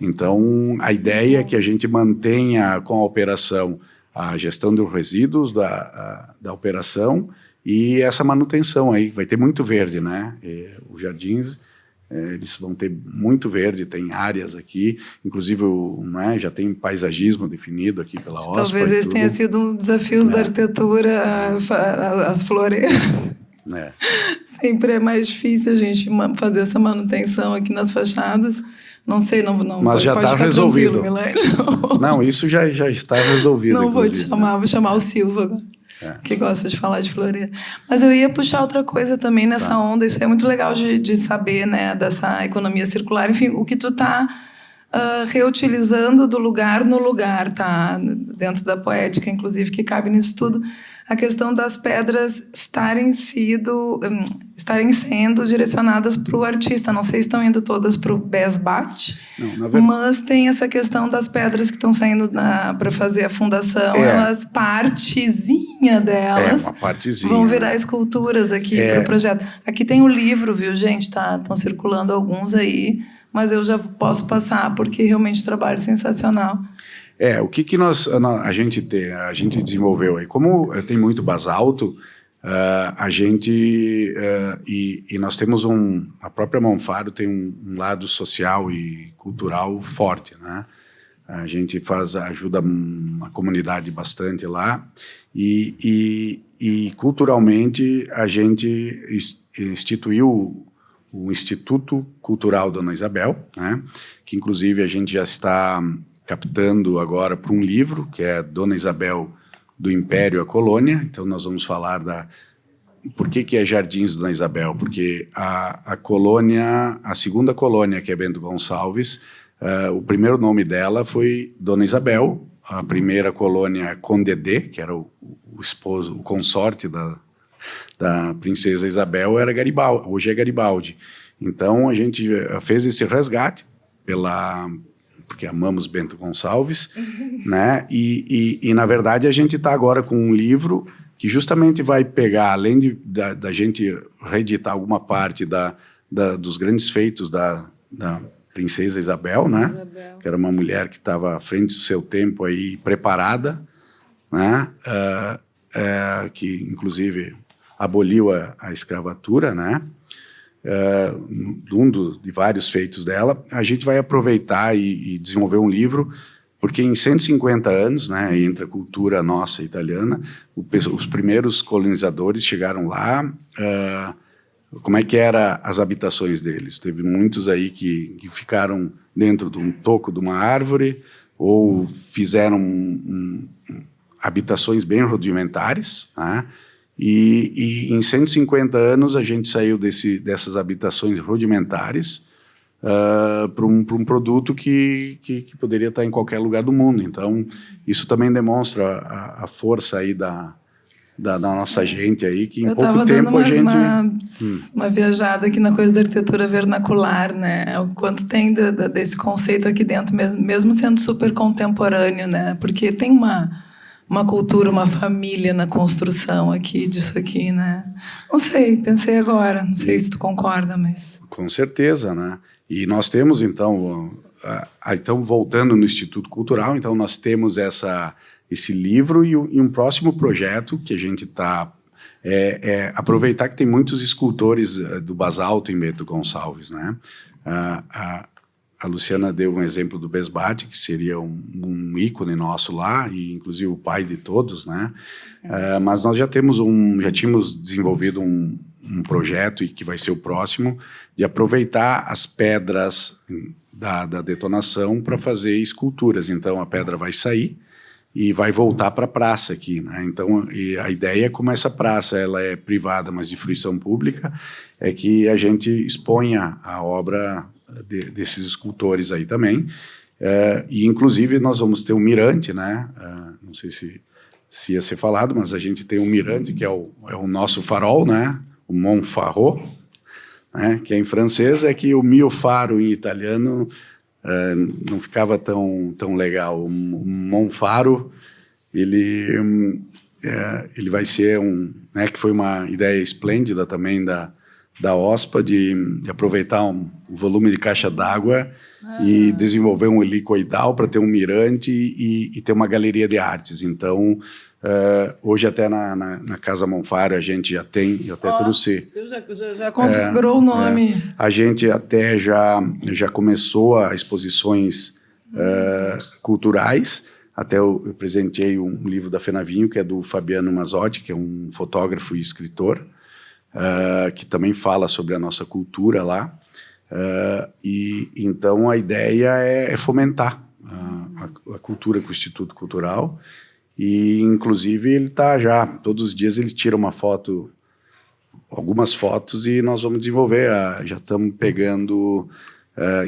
Então, a ideia é que a gente mantenha com a operação a gestão dos resíduos da operação e essa manutenção aí. Vai ter muito verde, né? Os jardins, eles vão ter muito verde, tem áreas aqui, inclusive né, já tem paisagismo definido aqui pela OSPA. Talvez esse tenha sido um desafio da arquitetura, as floreiras. Sempre é mais difícil a gente fazer essa manutenção aqui nas fachadas. Não sei, não. Mas já está resolvido. Não, isso já está resolvido. Não vou te chamar, vou chamar o Silva agora. Que gosta de falar de floreira. Mas eu ia puxar outra coisa também nessa onda. Isso é muito legal de saber, né, dessa economia circular. Enfim, o que tu está reutilizando do lugar no lugar, tá? Dentro da poética, inclusive, que cabe nisso tudo. A questão das pedras estarem sendo direcionadas para o artista. Não sei se estão indo todas para o Besbat, mas tem essa questão das pedras que estão saindo para fazer a fundação. Elas, partezinha delas, uma partezinha, vão virar esculturas aqui para o projeto. Aqui tem um livro, viu, gente? Estão circulando alguns aí, mas eu já posso passar porque realmente o trabalho é sensacional. O que a gente desenvolveu aí? Como tem muito basalto, a gente e nós temos a própria Monfaro tem um lado social e cultural forte, né? A gente ajuda a comunidade bastante lá e culturalmente a gente instituiu o Instituto Cultural Dona Isabel, né? Que inclusive a gente já está captando agora para um livro, que é Dona Isabel do Império à Colônia. Então nós vamos falar por que é Jardins Dona Isabel, porque a colônia, a segunda colônia, que é Bento Gonçalves, o primeiro nome dela foi Dona Isabel, a primeira colônia Condé, que era o esposo, o consorte da princesa Isabel, era Garibaldi, hoje é Garibaldi. Então a gente fez esse resgate porque amamos Bento Gonçalves, né? E na verdade a gente está agora com um livro que justamente vai pegar, além da gente reeditar alguma parte dos grandes feitos da princesa Isabel, né? Que era uma mulher que estava à frente do seu tempo aí, preparada, né? Que inclusive aboliu a escravatura, né? De vários feitos dela, a gente vai aproveitar e desenvolver um livro, porque em 150 anos, né, entre a cultura nossa italiana, os primeiros colonizadores chegaram lá, como é que eram as habitações deles? Teve muitos aí que ficaram dentro de um toco de uma árvore, ou fizeram habitações bem rudimentares, né? E em 150 anos a gente saiu dessas habitações rudimentares para um produto que poderia estar em qualquer lugar do mundo. Então, isso também demonstra a força aí da nossa gente aí, que em pouco tempo a gente... uma viajada aqui na coisa da arquitetura vernacular, né? O quanto tem desse conceito aqui dentro, mesmo sendo super contemporâneo, né? Porque tem uma uma cultura, uma família na construção aqui disso aqui, né? Não sei, pensei agora, não sei se tu concorda, mas... Com certeza, né? E nós temos, então, então voltando no Instituto Cultural, então nós temos esse livro e um próximo projeto que a gente está... aproveitar que tem muitos escultores do basalto em Bento Gonçalves, né? A Luciana deu um exemplo do Besbate, que seria um ícone nosso lá, e inclusive o pai de todos, né? Mas nós já tínhamos desenvolvido um projeto, e que vai ser o próximo, de aproveitar as pedras da detonação para fazer esculturas. Então, a pedra vai sair e vai voltar para a praça aqui, né? Então, a ideia é, como essa praça ela é privada, mas de fruição pública, é que a gente exponha a obra desses escultores aí também. E, inclusive, nós vamos ter um mirante, né? Não sei se ia ser falado, mas a gente tem um mirante, que é o nosso farol, né? O Monfaro, né? Que é em francês, é que o mio faro em italiano não ficava tão legal. O Monfaro, ele vai ser né, que foi uma ideia esplêndida também da OSPA de aproveitar um volume de caixa d'água e desenvolver um helicoidal para ter um mirante e ter uma galeria de artes. Então, hoje até na Casa Monfaro a gente já tem, eu até trouxe... Já consagrou o nome. A gente até já começou a exposições culturais. Até eu presenteei um livro da Fenavinho, que é do Fabiano Mazzotti, que é um fotógrafo e escritor, que também fala sobre a nossa cultura lá. E então a ideia é fomentar a cultura com o Instituto Cultural. E, inclusive, ele está já, todos os dias ele tira uma foto, algumas fotos, e nós vamos desenvolver. Já estamos pegando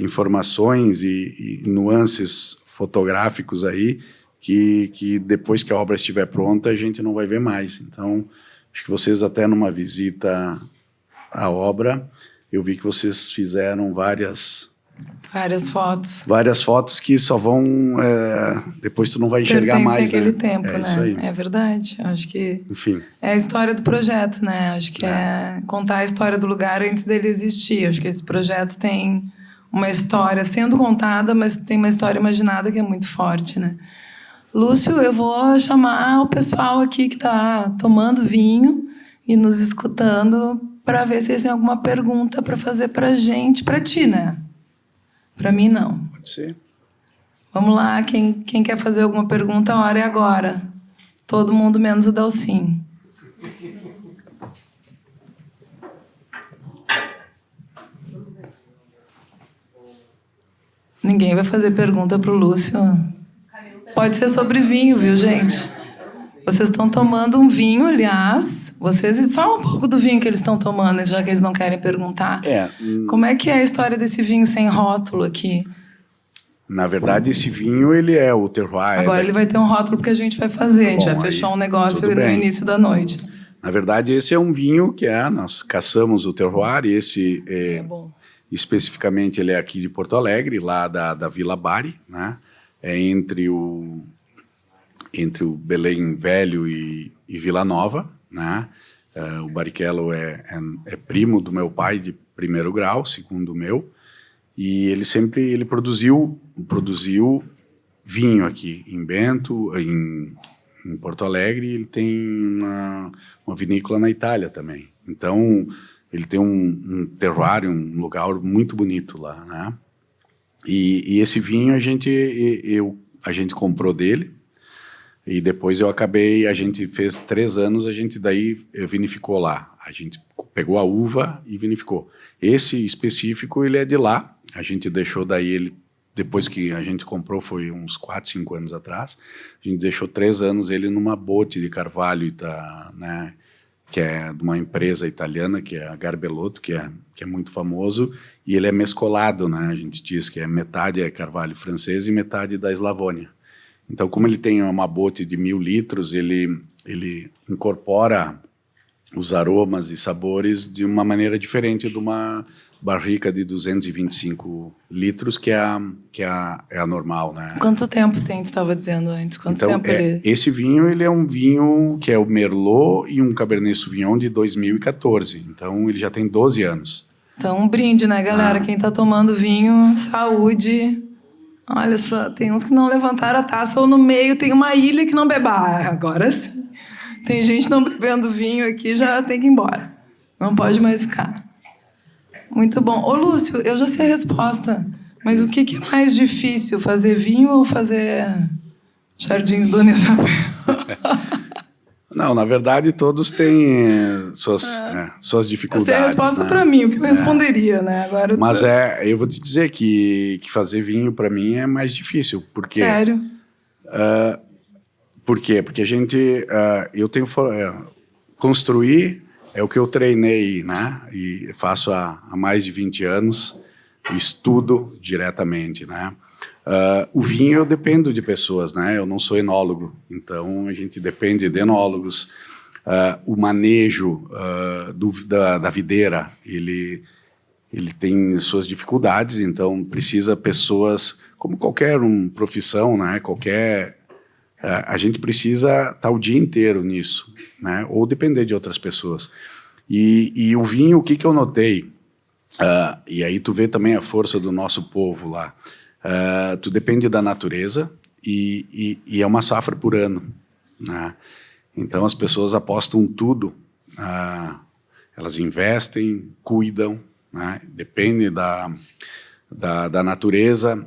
informações e nuances fotográficos aí, que depois que a obra estiver pronta, a gente não vai ver mais. Então, acho que vocês, até numa visita à obra, eu vi que vocês fizeram várias fotos. Várias fotos que só vão... depois tu não vai enxergar mais, aquele né? tempo, né? Isso aí. É verdade. Acho que... Enfim. É a história do projeto, né? Acho que é contar a história do lugar antes dele existir. Acho que esse projeto tem uma história sendo contada, mas tem uma história imaginada que é muito forte, né? Lúcio, eu vou chamar o pessoal aqui que está tomando vinho e nos escutando para ver se eles têm alguma pergunta para fazer para gente, para ti, né? Para mim, não. Pode ser. Vamos lá, quem quer fazer alguma pergunta, a hora é agora. Todo mundo menos o Dalcin. Ninguém vai fazer pergunta para o Lúcio. Pode ser sobre vinho, viu, gente? Vocês estão tomando um vinho, aliás. Vocês falam um pouco do vinho que eles estão tomando, já que eles não querem perguntar. Como é que é a história desse vinho sem rótulo aqui? Na verdade, esse vinho, ele é o terroir. Agora ele vai ter um rótulo porque a gente vai fazer. A gente já fechou um negócio no início da noite. Na verdade, esse é um vinho que nós caçamos o terroir, e esse bom. Especificamente ele é aqui de Porto Alegre, lá da Vila Bari, né? É entre o Belém Velho e Vila Nova, né? O Barrichello é primo do meu pai de primeiro grau, segundo o meu, e ele produziu vinho aqui em Bento, em Porto Alegre, e ele tem uma vinícola na Itália também. Então, ele tem um terroir, um lugar muito bonito lá, né? E esse vinho a gente comprou dele, e depois a gente fez 3 anos, a gente daí vinificou lá. A gente pegou a uva e vinificou. Esse específico, ele é de lá. A gente deixou daí ele, depois que a gente comprou, foi uns 4, 5 anos atrás, a gente deixou 3 anos ele numa bote de carvalho, né? Que é de uma empresa italiana, que é a Garbelotto, que é muito famoso, e ele é mescolado, né? A gente diz que metade é carvalho francês e metade da Eslavônia. Então, como ele tem uma bote de 1000 litros, ele incorpora os aromas e sabores de uma maneira diferente de barrica de 225 litros, que é a normal, né? Quanto tempo tem, você estava dizendo antes? Quanto Então, tempo ele... esse vinho, ele é um vinho que é o Merlot e um Cabernet Sauvignon de 2014. Então, ele já tem 12 anos. Então, um brinde, né, galera? Quem tá tomando vinho, saúde. Olha só, tem uns que não levantaram a taça ou no meio tem uma ilha que não bebe. Ah, agora sim. Tem gente não bebendo vinho aqui, já tem que ir embora. Não pode mais ficar. Muito bom. Ô, Lúcio, eu já sei a resposta, mas o que é mais difícil, fazer vinho ou fazer Jardins Dona Isabel? Não, na verdade, todos têm suas dificuldades. Essa é a resposta, né? Para mim, o que eu responderia, né? Agora, mas eu vou te dizer que fazer vinho, para mim, é mais difícil. Porque, sério? Por quê? Porque a gente... eu tenho... construir é o que eu treinei, né? E faço há mais de 20 anos, estudo diretamente, né? O vinho eu dependo de pessoas, né? Eu não sou enólogo, então a gente depende de enólogos. O manejo da videira, ele tem suas dificuldades, então precisa pessoas, como qualquer profissão, né? A gente precisa estar o dia inteiro nisso, né? Ou depender de outras pessoas. E o vinho, o que eu notei, e aí tu vê também a força do nosso povo lá, tu depende da natureza e é uma safra por ano, né? Então as pessoas apostam tudo, elas investem, cuidam, né? Depende da natureza,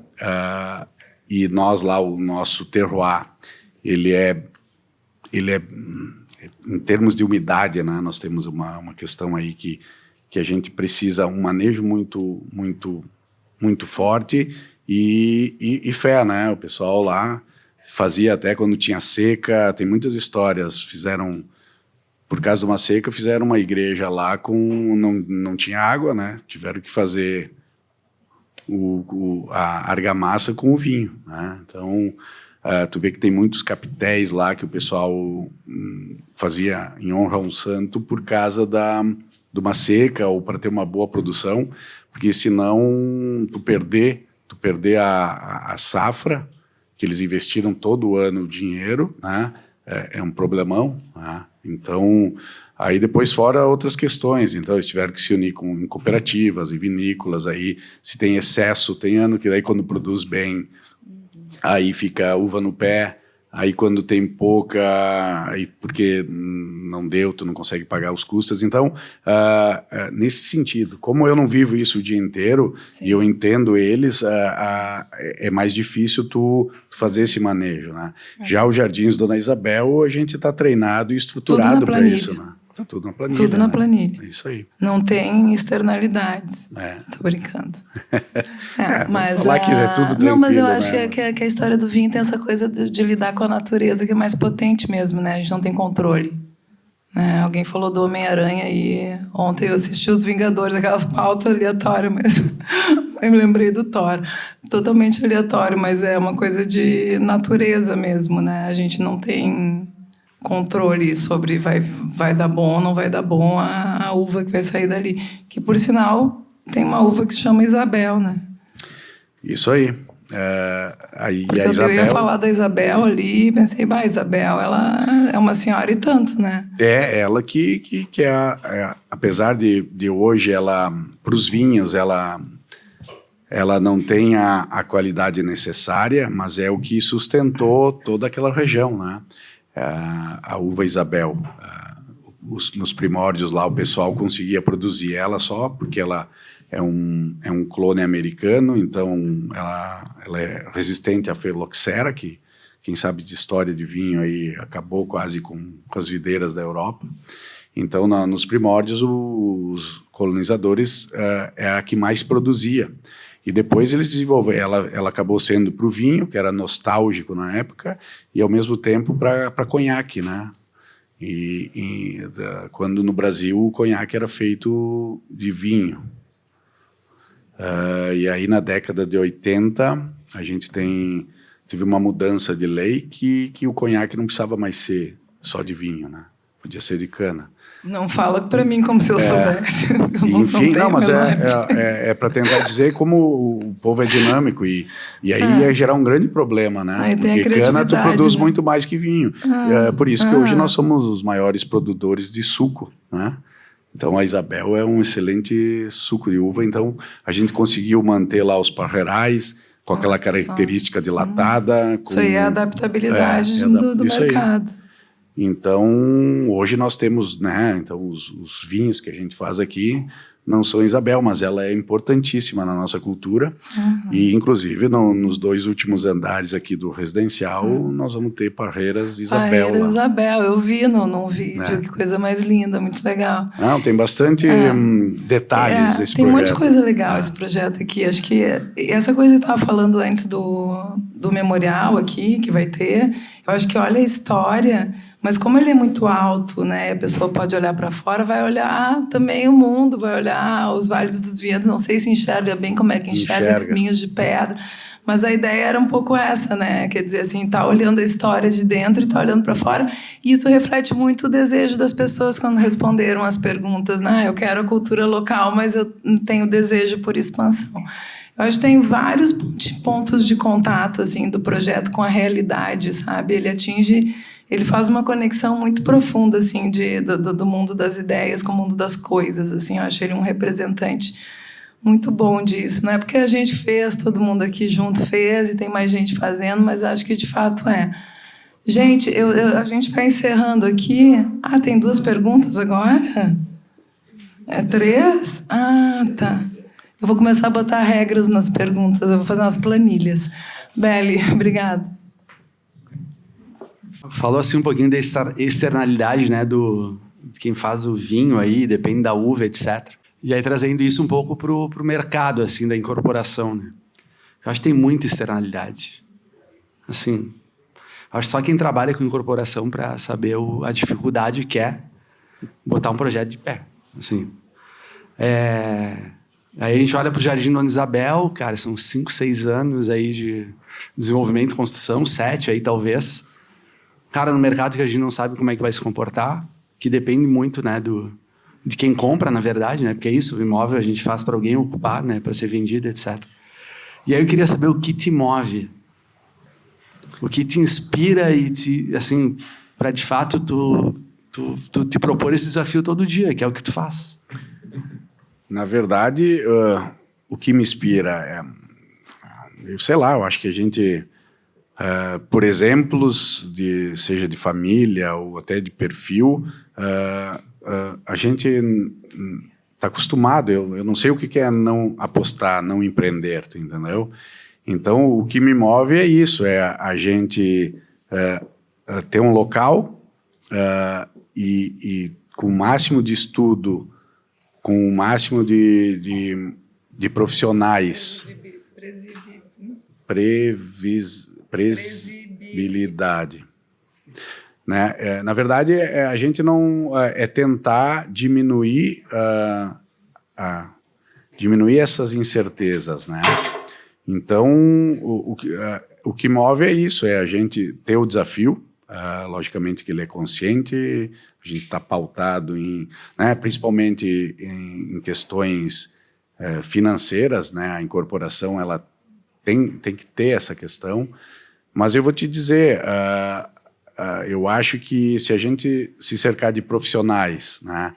e nós lá, o nosso terroir, ele é em termos de umidade, né? Nós temos uma questão aí que a gente precisa um manejo muito forte e fé, né? O pessoal lá fazia até quando tinha seca, tem muitas histórias, por causa de uma seca, fizeram uma igreja lá não tinha água, né? Tiveram que fazer a argamassa com o vinho, né? Então, tu vê que tem muitos capitéis lá que o pessoal fazia em honra a um santo por causa de uma seca ou para ter uma boa produção, porque senão tu perder a safra, que eles investiram todo ano o dinheiro, né? É um problemão, né? Então, aí depois fora outras questões, então eles tiveram que se unir em cooperativas e vinícolas, aí se tem excesso, tem ano que daí quando produz bem, aí fica uva no pé, aí quando tem pouca, aí porque não deu, tu não consegue pagar os custos. Então, nesse sentido, como eu não vivo isso o dia inteiro, sim, e eu entendo eles, é mais difícil tu fazer esse manejo, né? Já os Jardins Dona Isabel, a gente está treinado e estruturado para isso, né? Tá tudo na planilha. Tudo na planilha. É isso aí. Não tem externalidades. Tô brincando. Mas falar que é tudo tranquilo, não, mas eu acho, né? que a história do vinho tem essa coisa de lidar com a natureza que é mais potente mesmo, né? A gente não tem controle. Né? Alguém falou do Homem-Aranha e ontem eu assisti Os Vingadores, aquelas pautas aleatórias, mas eu me lembrei do Thor. Totalmente aleatório, mas é uma coisa de natureza mesmo, né? A gente não tem controle sobre vai dar bom ou não vai dar bom a uva que vai sair dali. Que, por sinal, tem uma uva que se chama Isabel, né? Isso aí. Porque a Isabel... eu ia falar da Isabel ali e pensei, Isabel, ela é uma senhora e tanto, né? É ela que apesar de hoje, ela, para os vinhos, ela não tem a qualidade necessária, mas é o que sustentou toda aquela região, né? A uva Isabel, nos primórdios lá o pessoal conseguia produzir ela só porque ela é um clone americano, então ela é resistente à filoxera, que quem sabe de história de vinho aí acabou quase com as videiras da Europa. Então nos primórdios os colonizadores é a que mais produzia. E depois eles desenvolveram, ela acabou sendo para o vinho, que era nostálgico na época, e ao mesmo tempo para conhaque, né? Quando no Brasil o conhaque era feito de vinho. E aí na década de 80 a gente teve uma mudança de lei que o conhaque não precisava mais ser só de vinho, né? podia ser de cana. Não fala para mim como se eu soubesse. Eu Enfim, tenho mas a menor é para tentar dizer como o povo é dinâmico e aí ia gerar um grande problema, né? Aí tem a Porque cana tu criatividade, produz né? muito mais que vinho. É por isso que hoje nós somos os maiores produtores de suco, né? Então a Isabel é um excelente suco de uva, então a gente conseguiu manter lá os parreirais com aquela característica dilatada. Isso aí é a adaptabilidade do isso aí. mercado. Então, hoje nós temos, né, então os vinhos que a gente faz aqui não são Isabel, mas ela é importantíssima na nossa cultura. E, inclusive, nos 2 últimos andares aqui do residencial, nós vamos ter parreiras Isabel. Parreiras Isabel, eu vi num vídeo, que coisa mais linda, muito legal. Não, tem bastante detalhes desse tem projeto. um monte de coisa legal esse projeto aqui. Acho que essa coisa que eu estava falando antes do memorial aqui, que vai ter, eu acho que olha a história, mas como ele é muito alto, né, a pessoa pode olhar para fora, vai olhar também o mundo, vai olhar os vales dos vinhedos, não sei se enxerga bem como é que enxerga caminhos de pedra, mas a ideia era um pouco essa, né, quer dizer assim, tá olhando a história de dentro e tá olhando para fora, e isso reflete muito o desejo das pessoas quando responderam as perguntas, né, eu quero a cultura local, mas eu tenho desejo por expansão. Eu acho que tem vários pontos de contato assim do projeto com a realidade, sabe? Ele faz uma conexão muito profunda assim do mundo das ideias com o mundo das coisas, assim. Eu acho ele um representante muito bom disso, não é porque a gente fez, todo mundo aqui junto fez e tem mais gente fazendo, mas acho que de fato é. Gente, a gente vai encerrando aqui. Tem 2 perguntas agora? 3? Tá. Eu vou começar a botar regras nas perguntas, eu vou fazer umas planilhas. Beli, obrigada. Falou assim um pouquinho da externalidade, né, de quem faz o vinho aí, depende da uva, etc. E aí trazendo isso um pouco pro mercado, assim, da incorporação, né? Eu acho que tem muita externalidade. Assim, acho que só quem trabalha com incorporação para saber a dificuldade que é botar um projeto de pé, assim. Aí a gente olha para o Jardim Dona Isabel, cara, são 5, 6 anos aí de desenvolvimento e construção, 7 aí talvez. Cara, no mercado que a gente não sabe como é que vai se comportar, que depende muito, né, de quem compra, na verdade, né, porque é isso, o imóvel a gente faz para alguém ocupar, né, para ser vendido, etc. E aí eu queria saber o que te move, o que te inspira e assim, para de fato tu te propor esse desafio todo dia, que é o que tu faz. Na verdade, o que me inspira eu acho que a gente, por exemplos, seja de família ou até de perfil, a gente está acostumado, eu não sei o que é não apostar, não empreender, tu entendeu? Então, o que me move é isso, é a gente ter um local e com o máximo de estudo, com o máximo de profissionais, previsibilidade. Né? Na verdade, a gente não é tentar diminuir essas incertezas, né? Então, o que move é isso, é a gente ter o desafio. Logicamente que ele é consciente, a gente está pautado né, principalmente em questões financeiras, né? A incorporação ela tem que ter essa questão, mas eu vou te dizer, eu acho que se a gente se cercar de profissionais, né,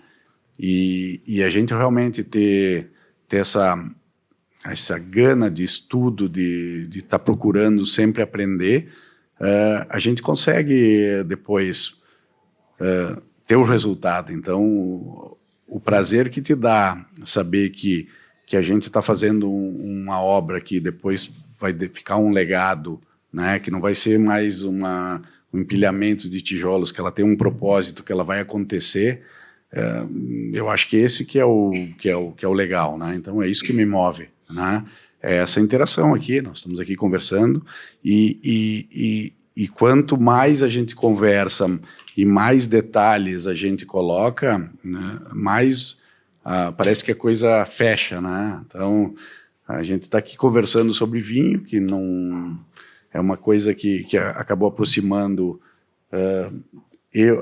e a gente realmente ter essa gana de estudo, de estar procurando sempre aprender, a gente consegue depois ter o resultado. Então, o prazer que te dá saber que a gente está fazendo uma obra que depois vai ficar um legado, né? Que não vai ser mais um empilhamento de tijolos, que ela tem um propósito, que ela vai acontecer. Eu acho que esse que é o legal, né? Então, é isso que me move, né? É essa interação aqui, nós estamos aqui conversando e quanto mais a gente conversa e mais detalhes a gente coloca, né, mais parece que a coisa fecha, né? Então, a gente está aqui conversando sobre vinho, que não é uma coisa que acabou aproximando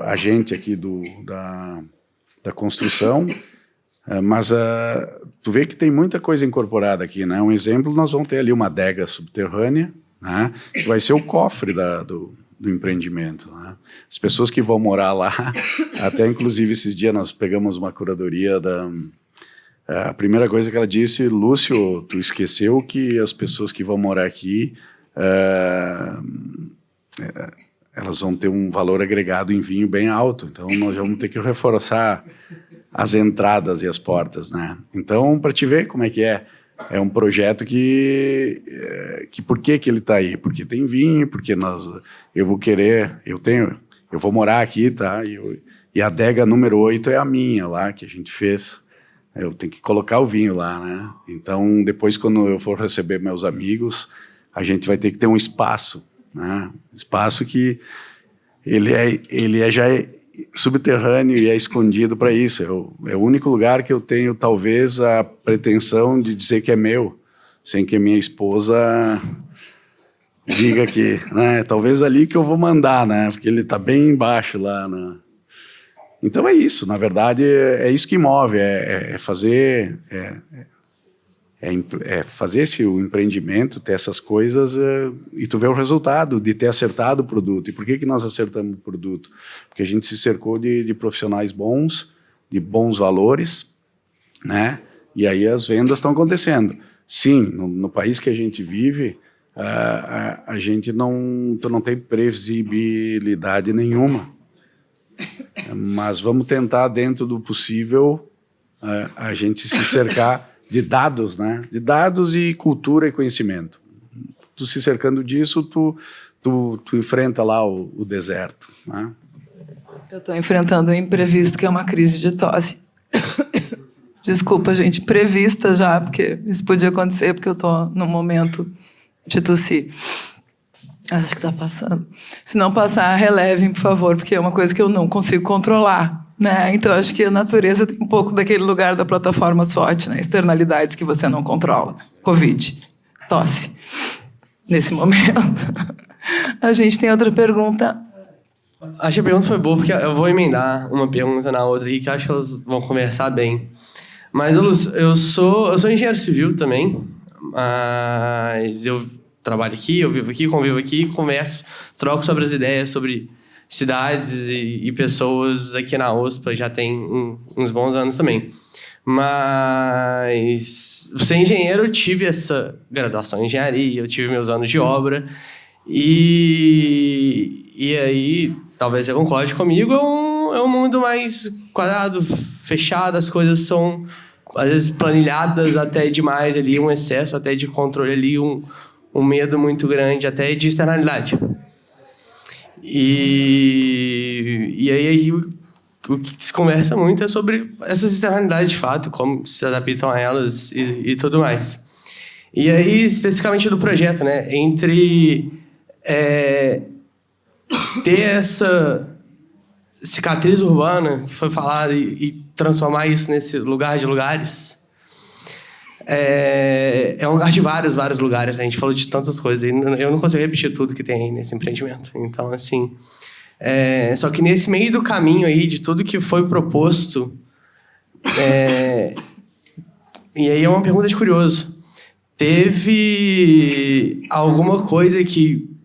a gente aqui da construção, mas tu vê que tem muita coisa incorporada aqui, né? Um exemplo, nós vamos ter ali uma adega subterrânea, né? Que vai ser o cofre do empreendimento, né? As pessoas que vão morar lá, até inclusive esses dias nós pegamos uma curadoria a primeira coisa que ela disse: Lúcio, tu esqueceu que as pessoas que vão morar aqui, elas vão ter um valor agregado em vinho bem alto, então nós vamos ter que reforçar as entradas e as portas, né? Então, para te ver como é que é um projeto que por que ele está aí? Porque tem vinho, porque eu vou morar aqui, tá? E a adega número 8 é a minha lá, que a gente fez. Eu tenho que colocar o vinho lá, né? Então, depois, quando eu for receber meus amigos, a gente vai ter que ter um espaço, né? Espaço que ele já é subterrâneo e é escondido para isso. É o único lugar que eu tenho, talvez, a pretensão de dizer que é meu, sem que minha esposa diga que, né? Talvez ali que eu vou mandar, né? Porque ele está bem embaixo lá, né? Então é isso, na verdade, é isso que move, fazer o empreendimento, ter essas coisas, e tu vê o resultado de ter acertado o produto. E por que nós acertamos o produto? Porque a gente se cercou de profissionais bons, de bons valores, né? E aí as vendas estão acontecendo. Sim, no país que a gente vive, a gente tu não tem previsibilidade nenhuma. Mas vamos tentar, dentro do possível, a gente se cercar de dados, né? De dados e cultura e conhecimento. Tu se cercando disso, tu enfrenta lá o deserto, né? Eu estou enfrentando um imprevisto, que é uma crise de tosse. Desculpa, gente, prevista já, porque isso podia acontecer, porque eu estou num momento de tossir. Acho que está passando. Se não passar, relevem, por favor, porque é uma coisa que eu não consigo controlar, né? Então, acho que a natureza tem um pouco daquele lugar da plataforma SWOT, né? Externalidades que você não controla. Covid, tosse, nesse momento. A gente tem outra pergunta. Acho que a pergunta foi boa, porque eu vou emendar uma pergunta na outra aqui, que acho que elas vão conversar bem. Mas, Lúcio, eu sou engenheiro civil também, mas eu trabalho aqui, eu vivo aqui, convivo aqui, converso, troco sobre as ideias, sobre cidades e pessoas aqui na USP, já tem uns bons anos também. Mas, ser engenheiro, eu tive essa graduação em engenharia, eu tive meus anos de obra, e aí, talvez você concorde comigo, é um mundo mais quadrado, fechado, as coisas são, às vezes, planilhadas até demais ali, um excesso até de controle ali, um medo muito grande até de externalidade. E aí o que se conversa muito é sobre essas externalidades de fato, como se adaptam a elas e tudo mais. E aí, especificamente do projeto, né? Entre ter essa cicatriz urbana que foi falada e transformar isso nesse lugar de lugares. É um lugar de vários lugares. A gente falou de tantas coisas. Eu não consigo repetir tudo que tem aí nesse empreendimento. Então, assim... só que nesse meio do caminho aí, de tudo que foi proposto... e aí é uma pergunta de curioso. Teve alguma coisa que,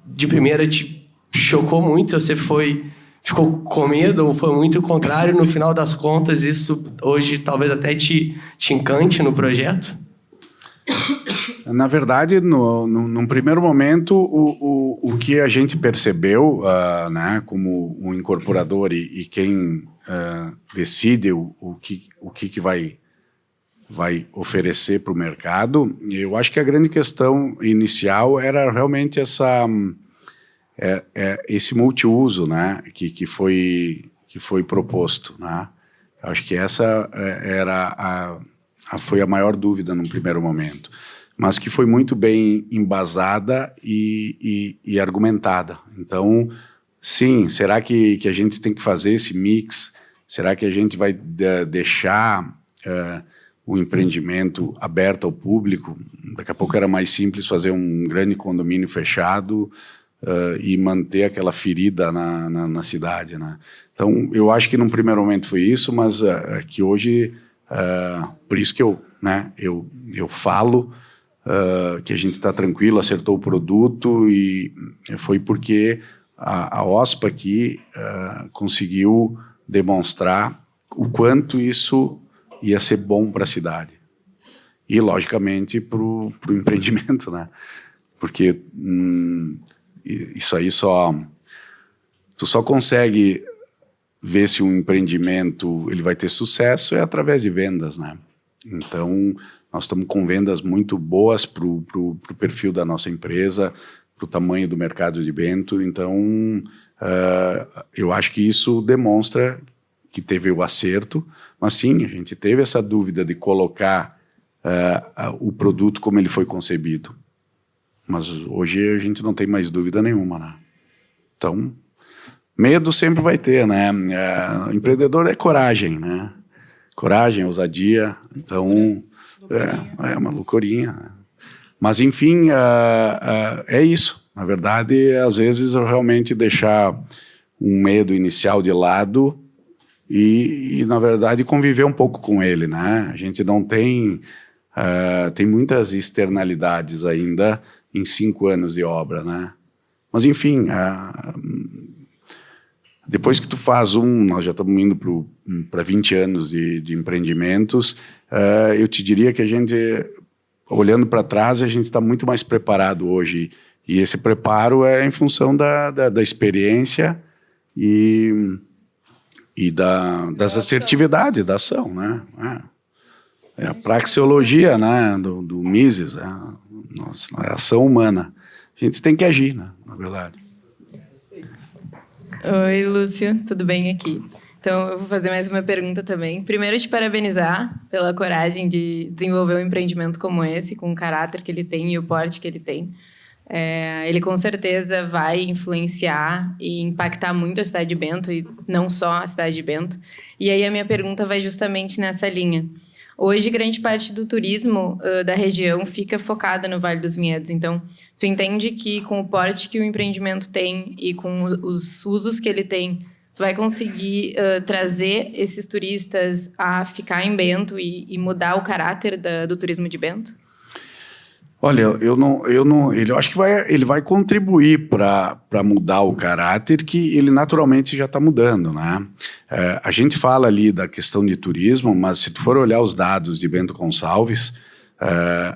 de primeira, te chocou muito? Você ficou com medo ou foi muito contrário? No final das contas, isso hoje talvez até te encante no projeto? Na verdade, num primeiro momento, o que a gente percebeu, né, como um incorporador e quem decide o que vai oferecer para o mercado, eu acho que a grande questão inicial era realmente esse multiuso, né, que foi proposto, né? Acho que essa foi a maior dúvida num primeiro momento, mas que foi muito bem embasada e argumentada. Então, sim, será que a gente tem que fazer esse mix? Será que a gente vai deixar o empreendimento aberto ao público? Daqui a pouco era mais simples fazer um grande condomínio fechado, e manter aquela ferida na cidade, né? Então, eu acho que num primeiro momento foi isso, mas que hoje, por isso que eu falo que a gente está tranquilo, acertou o produto, e foi porque a OSPA aqui conseguiu demonstrar o quanto isso ia ser bom para a cidade. E, logicamente, para o empreendimento, né? Porque isso aí tu só consegue ver se um empreendimento ele vai ter sucesso através de vendas, né? Então, nós estamos com vendas muito boas para o perfil da nossa empresa, para o tamanho do mercado de Bento. Então, eu acho que isso demonstra que teve o acerto, mas sim, a gente teve essa dúvida de colocar o produto como ele foi concebido. Mas hoje a gente não tem mais dúvida nenhuma, né? Então, medo sempre vai ter, né? Empreendedor é coragem, né? Coragem, ousadia. Então, é uma loucurinha. Né? Mas, enfim, é isso. Na verdade, às vezes, eu realmente deixar um medo inicial de lado e, na verdade, conviver um pouco com ele, né? A gente não tem... tem muitas externalidades ainda em 5 anos de obra, né? Mas, enfim, depois que tu faz nós já estamos indo para 20 anos de empreendimentos, eu te diria que a gente, olhando para trás, a gente está muito mais preparado hoje. E esse preparo é em função da experiência e das assertividades da ação, né? É a praxeologia, né, do Mises, a ação humana. A gente tem que agir, né, na verdade. Oi, Lúcio, tudo bem aqui? Então, eu vou fazer mais uma pergunta também. Primeiro, te parabenizar pela coragem de desenvolver um empreendimento como esse, com o caráter que ele tem e o porte que ele tem. Ele, com certeza, vai influenciar e impactar muito a cidade de Bento, e não só a cidade de Bento. E aí, a minha pergunta vai justamente nessa linha. Hoje, grande parte do turismo da região fica focada no Vale dos Vinhedos. Então, tu entende que com o porte que o empreendimento tem e com os usos que ele tem, tu vai conseguir trazer esses turistas a ficar em Bento e mudar o caráter do turismo de Bento? Olha, eu acho que ele vai contribuir para mudar o caráter que ele naturalmente já está mudando, né? A gente fala ali da questão de turismo, mas se tu for olhar os dados de Bento Gonçalves,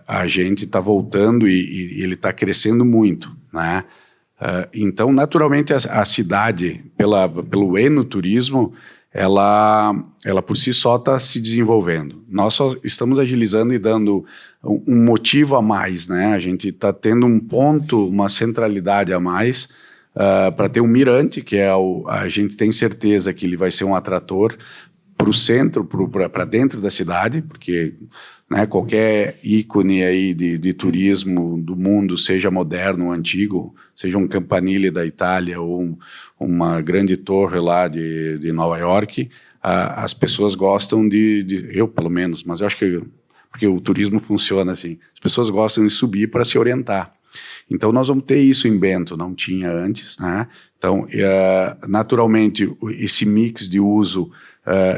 a gente está voltando e ele está crescendo muito, né? Então, naturalmente, a cidade, pelo enoturismo, ela por si só está se desenvolvendo. Nós só estamos agilizando e dando um motivo a mais, né? A gente está tendo um ponto, uma centralidade a mais para ter um mirante, que a gente tem certeza que ele vai ser um atrator para o centro, para dentro da cidade, porque, né, qualquer ícone aí de turismo do mundo, seja moderno ou antigo, seja um campanile da Itália ou uma grande torre lá de Nova York, as pessoas gostam eu pelo menos, mas eu acho que porque o turismo funciona assim, as pessoas gostam de subir para se orientar. Então nós vamos ter isso em Bento, não tinha antes, né? Então, naturalmente, esse mix de uso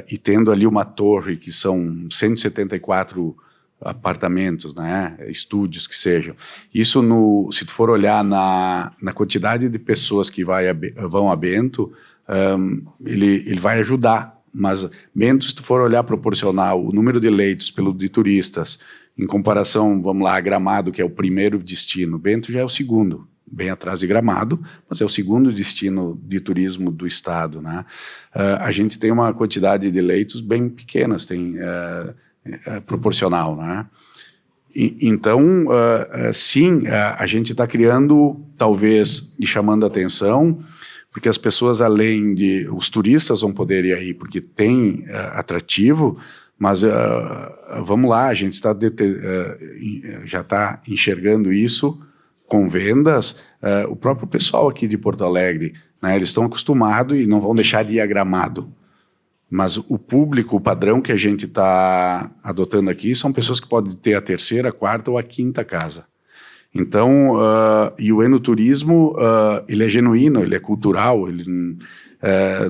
e tendo ali uma torre que são 174 apartamentos, né, estúdios que sejam. Isso, se tu for olhar na quantidade de pessoas que vão a Bento, ele vai ajudar. Mas Bento, se tu for olhar proporcional, o número de leitos de turistas, em comparação, vamos lá, a Gramado, que é o primeiro destino, Bento já é o segundo, bem atrás de Gramado, mas é o segundo destino de turismo do estado, né? A gente tem uma quantidade de leitos bem pequenas, tem proporcional, né? Então, sim, a gente está criando, talvez, e chamando a atenção, porque as pessoas, além os turistas vão poder ir aí, porque tem atrativo, mas vamos lá, a gente já está enxergando isso com vendas, o próprio pessoal aqui de Porto Alegre, né, eles estão acostumados e não vão deixar de ir a Gramado. Mas o público, o padrão que a gente está adotando aqui, são pessoas que podem ter a terceira, a quarta ou a quinta casa. Então, e o enoturismo, ele é genuíno, ele é cultural, ele,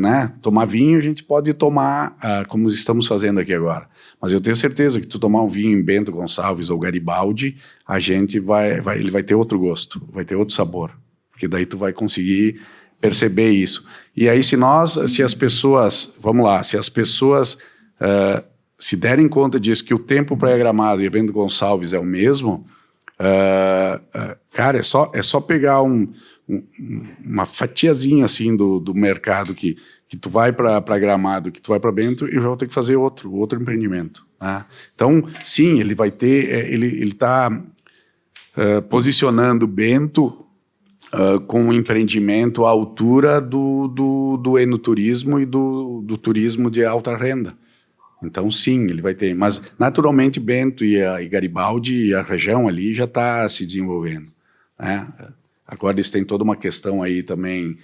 né? Tomar vinho a gente pode tomar como estamos fazendo aqui agora. Mas eu tenho certeza que tu tomar um vinho em Bento Gonçalves ou Garibaldi, a gente ele vai ter outro gosto, vai ter outro sabor. Porque daí tu vai conseguir perceber isso. E aí se as pessoas, vamos lá, se as pessoas se derem conta disso, que o tempo para Gramado e Bento Gonçalves é o mesmo, cara, é só pegar uma fatiazinha assim do mercado que tu vai para Gramado, que tu vai para Bento e vai ter que fazer outro empreendimento. Né? Então, sim, ele vai ter, ele está posicionando Bento com um empreendimento à altura do enoturismo e do turismo de alta renda. Então, sim, ele vai ter. Mas, naturalmente, Bento e Garibaldi e a região ali já está se desenvolvendo. Né? Agora, eles têm toda uma questão aí também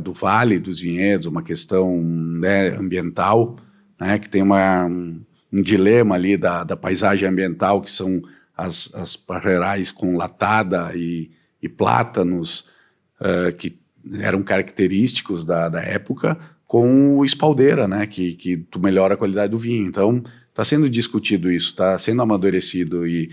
do Vale dos Vinhedos, uma questão, né, ambiental, né, que tem um dilema ali da paisagem ambiental, que são as parreirais com latada e plátanos, que eram característicos da época, com o espaldeira, né, que tu melhora a qualidade do vinho. Então, está sendo discutido isso, está sendo amadurecido e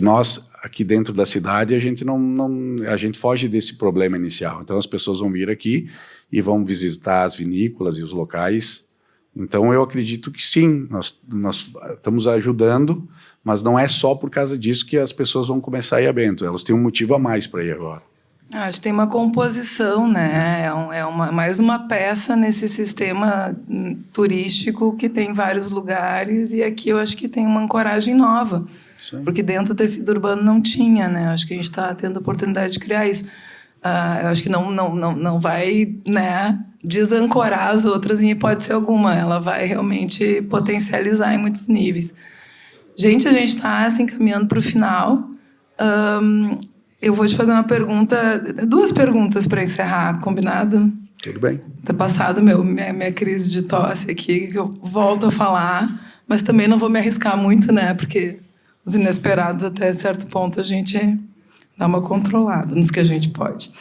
nós, aqui dentro da cidade, a gente foge desse problema inicial. Então, as pessoas vão vir aqui e vão visitar as vinícolas e os locais. Então, eu acredito que sim, nós estamos ajudando, mas não é só por causa disso que as pessoas vão começar a ir a Bento. Elas têm um motivo a mais para ir agora. Acho que tem uma composição, né? Mais uma peça nesse sistema turístico que tem vários lugares, e aqui eu acho que tem uma ancoragem nova. Sim. Porque dentro do tecido urbano não tinha, né? Acho que a gente está tendo a oportunidade de criar isso. Eu acho que não vai, né, desancorar as outras em hipótese alguma. Ela vai realmente potencializar em muitos níveis. Gente, a gente está se encaminhando para o final. Eu vou te fazer uma pergunta, 2 perguntas para encerrar, combinado? Tudo bem. Tá passado minha crise de tosse aqui, que eu volto a falar, mas também não vou me arriscar muito, né? Porque os inesperados, até certo ponto, a gente dá uma controlada nos que a gente pode.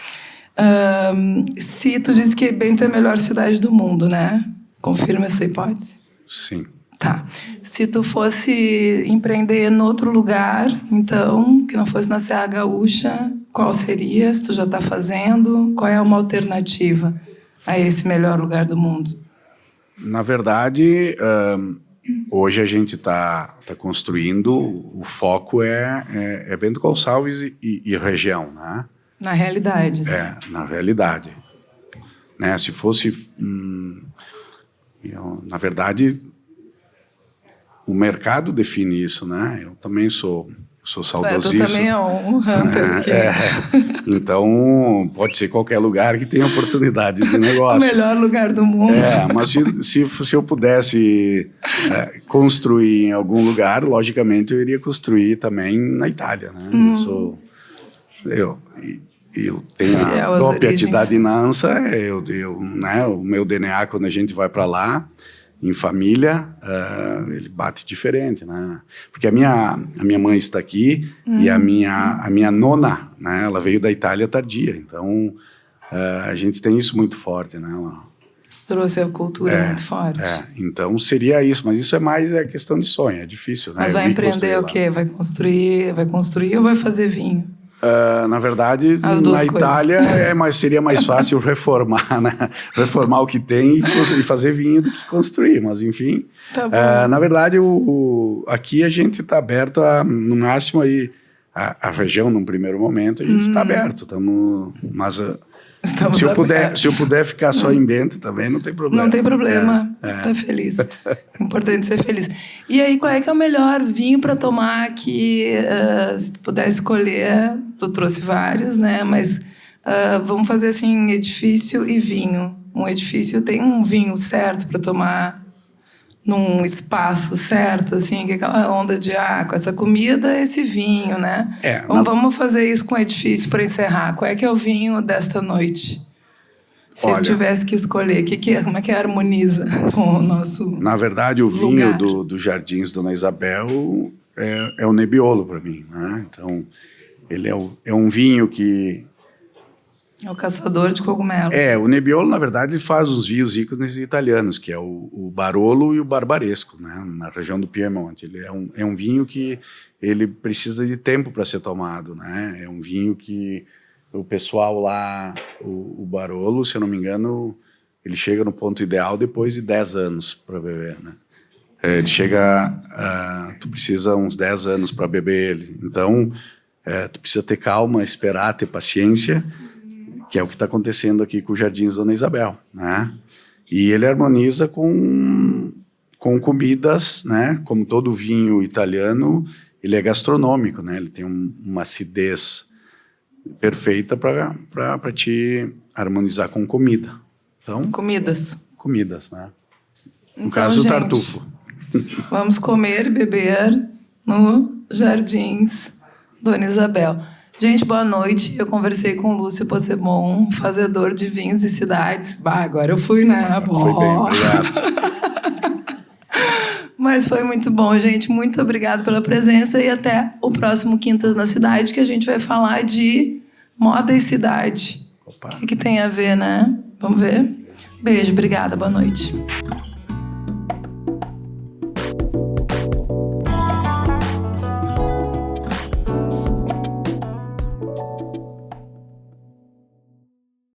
Se tu disse que Bento é a melhor cidade do mundo, né? Confirma essa hipótese? Sim. Tá. Se tu fosse empreender em outro lugar, então, que não fosse na Serra Gaúcha, qual seria? Se tu já está fazendo, qual é uma alternativa a esse melhor lugar do mundo? Na verdade, hoje a gente está construindo, o foco é Bento Gonçalves e região, né? Na realidade. Sim. Na realidade. Né? Se fosse... na verdade... O mercado define isso, né? Eu também sou saudosista. Tu também é um hunter aqui. Então, pode ser qualquer lugar que tenha oportunidade de negócio. O melhor lugar do mundo. Mas se eu pudesse construir em algum lugar, logicamente eu iria construir também na Itália, né? Eu tenho a cittadinanza, né? O meu DNA, quando a gente vai para lá, em família, ele bate diferente, né? Porque a minha mãe está aqui e a minha nona, né? Ela veio da Itália tardia, então a gente tem isso muito forte, né? Trouxe a cultura muito forte. Então seria isso, mas isso é mais questão de sonho, é difícil, né? Mas vai empreender o quê? Vai construir ou vai fazer vinho? Na verdade, na Itália seria mais fácil reformar, né? Reformar o que tem e fazer vinho do que construir, mas enfim. Tá bom. Na verdade, aqui a gente está aberto no máximo aí, a região num primeiro momento, a gente está aberto, mas se eu puder ficar só em Bento também, não tem problema. Não tem problema, tá feliz. Importante ser feliz. E aí, qual é que é o melhor vinho para tomar aqui? Se tu puder escolher, tu trouxe vários, né? Mas vamos fazer assim, edifício e vinho. Um edifício tem um vinho certo para tomar num espaço certo, assim, que é aquela onda de com essa comida, esse vinho, né? Vamos fazer isso com o edifício para encerrar. Qual é que é o vinho desta noite? Se eu tivesse que escolher, como é que harmoniza com o nosso Na verdade, o lugar? Vinho do Jardins Dona Isabel é o Nebbiolo para mim, né? Então, Ele é um vinho que... É o caçador de cogumelos. O Nebbiolo, na verdade, ele faz os vinhos ícones italianos, que é o Barolo e o Barbaresco, né? Na região do Piemonte. Ele é um vinho que ele precisa de tempo para ser tomado, né? É um vinho que o pessoal lá, o Barolo, se eu não me engano, ele chega no ponto ideal depois de 10 anos para beber, né? Ele chega... tu precisa uns 10 anos para beber ele. Então, tu precisa ter calma, esperar, ter paciência, que é o que está acontecendo aqui com os Jardins Dona Isabel, né? E ele harmoniza com comidas, né? Como todo vinho italiano, ele é gastronômico, né? Ele tem uma acidez perfeita para te harmonizar com comida. Então, Comidas, né? No então, caso, o gente, tartufo. Vamos comer e beber no Jardins Dona Isabel. Gente, boa noite. Eu conversei com o Lúcio Possebon, fazedor de vinhos e cidades. Agora eu fui, né? Foi bem, obrigado. Mas foi muito bom, gente. Muito obrigado pela presença e até o próximo Quintas na Cidade, que a gente vai falar de moda e cidade. Opa. O que tem a ver, né? Vamos ver? Beijo, obrigada, boa noite.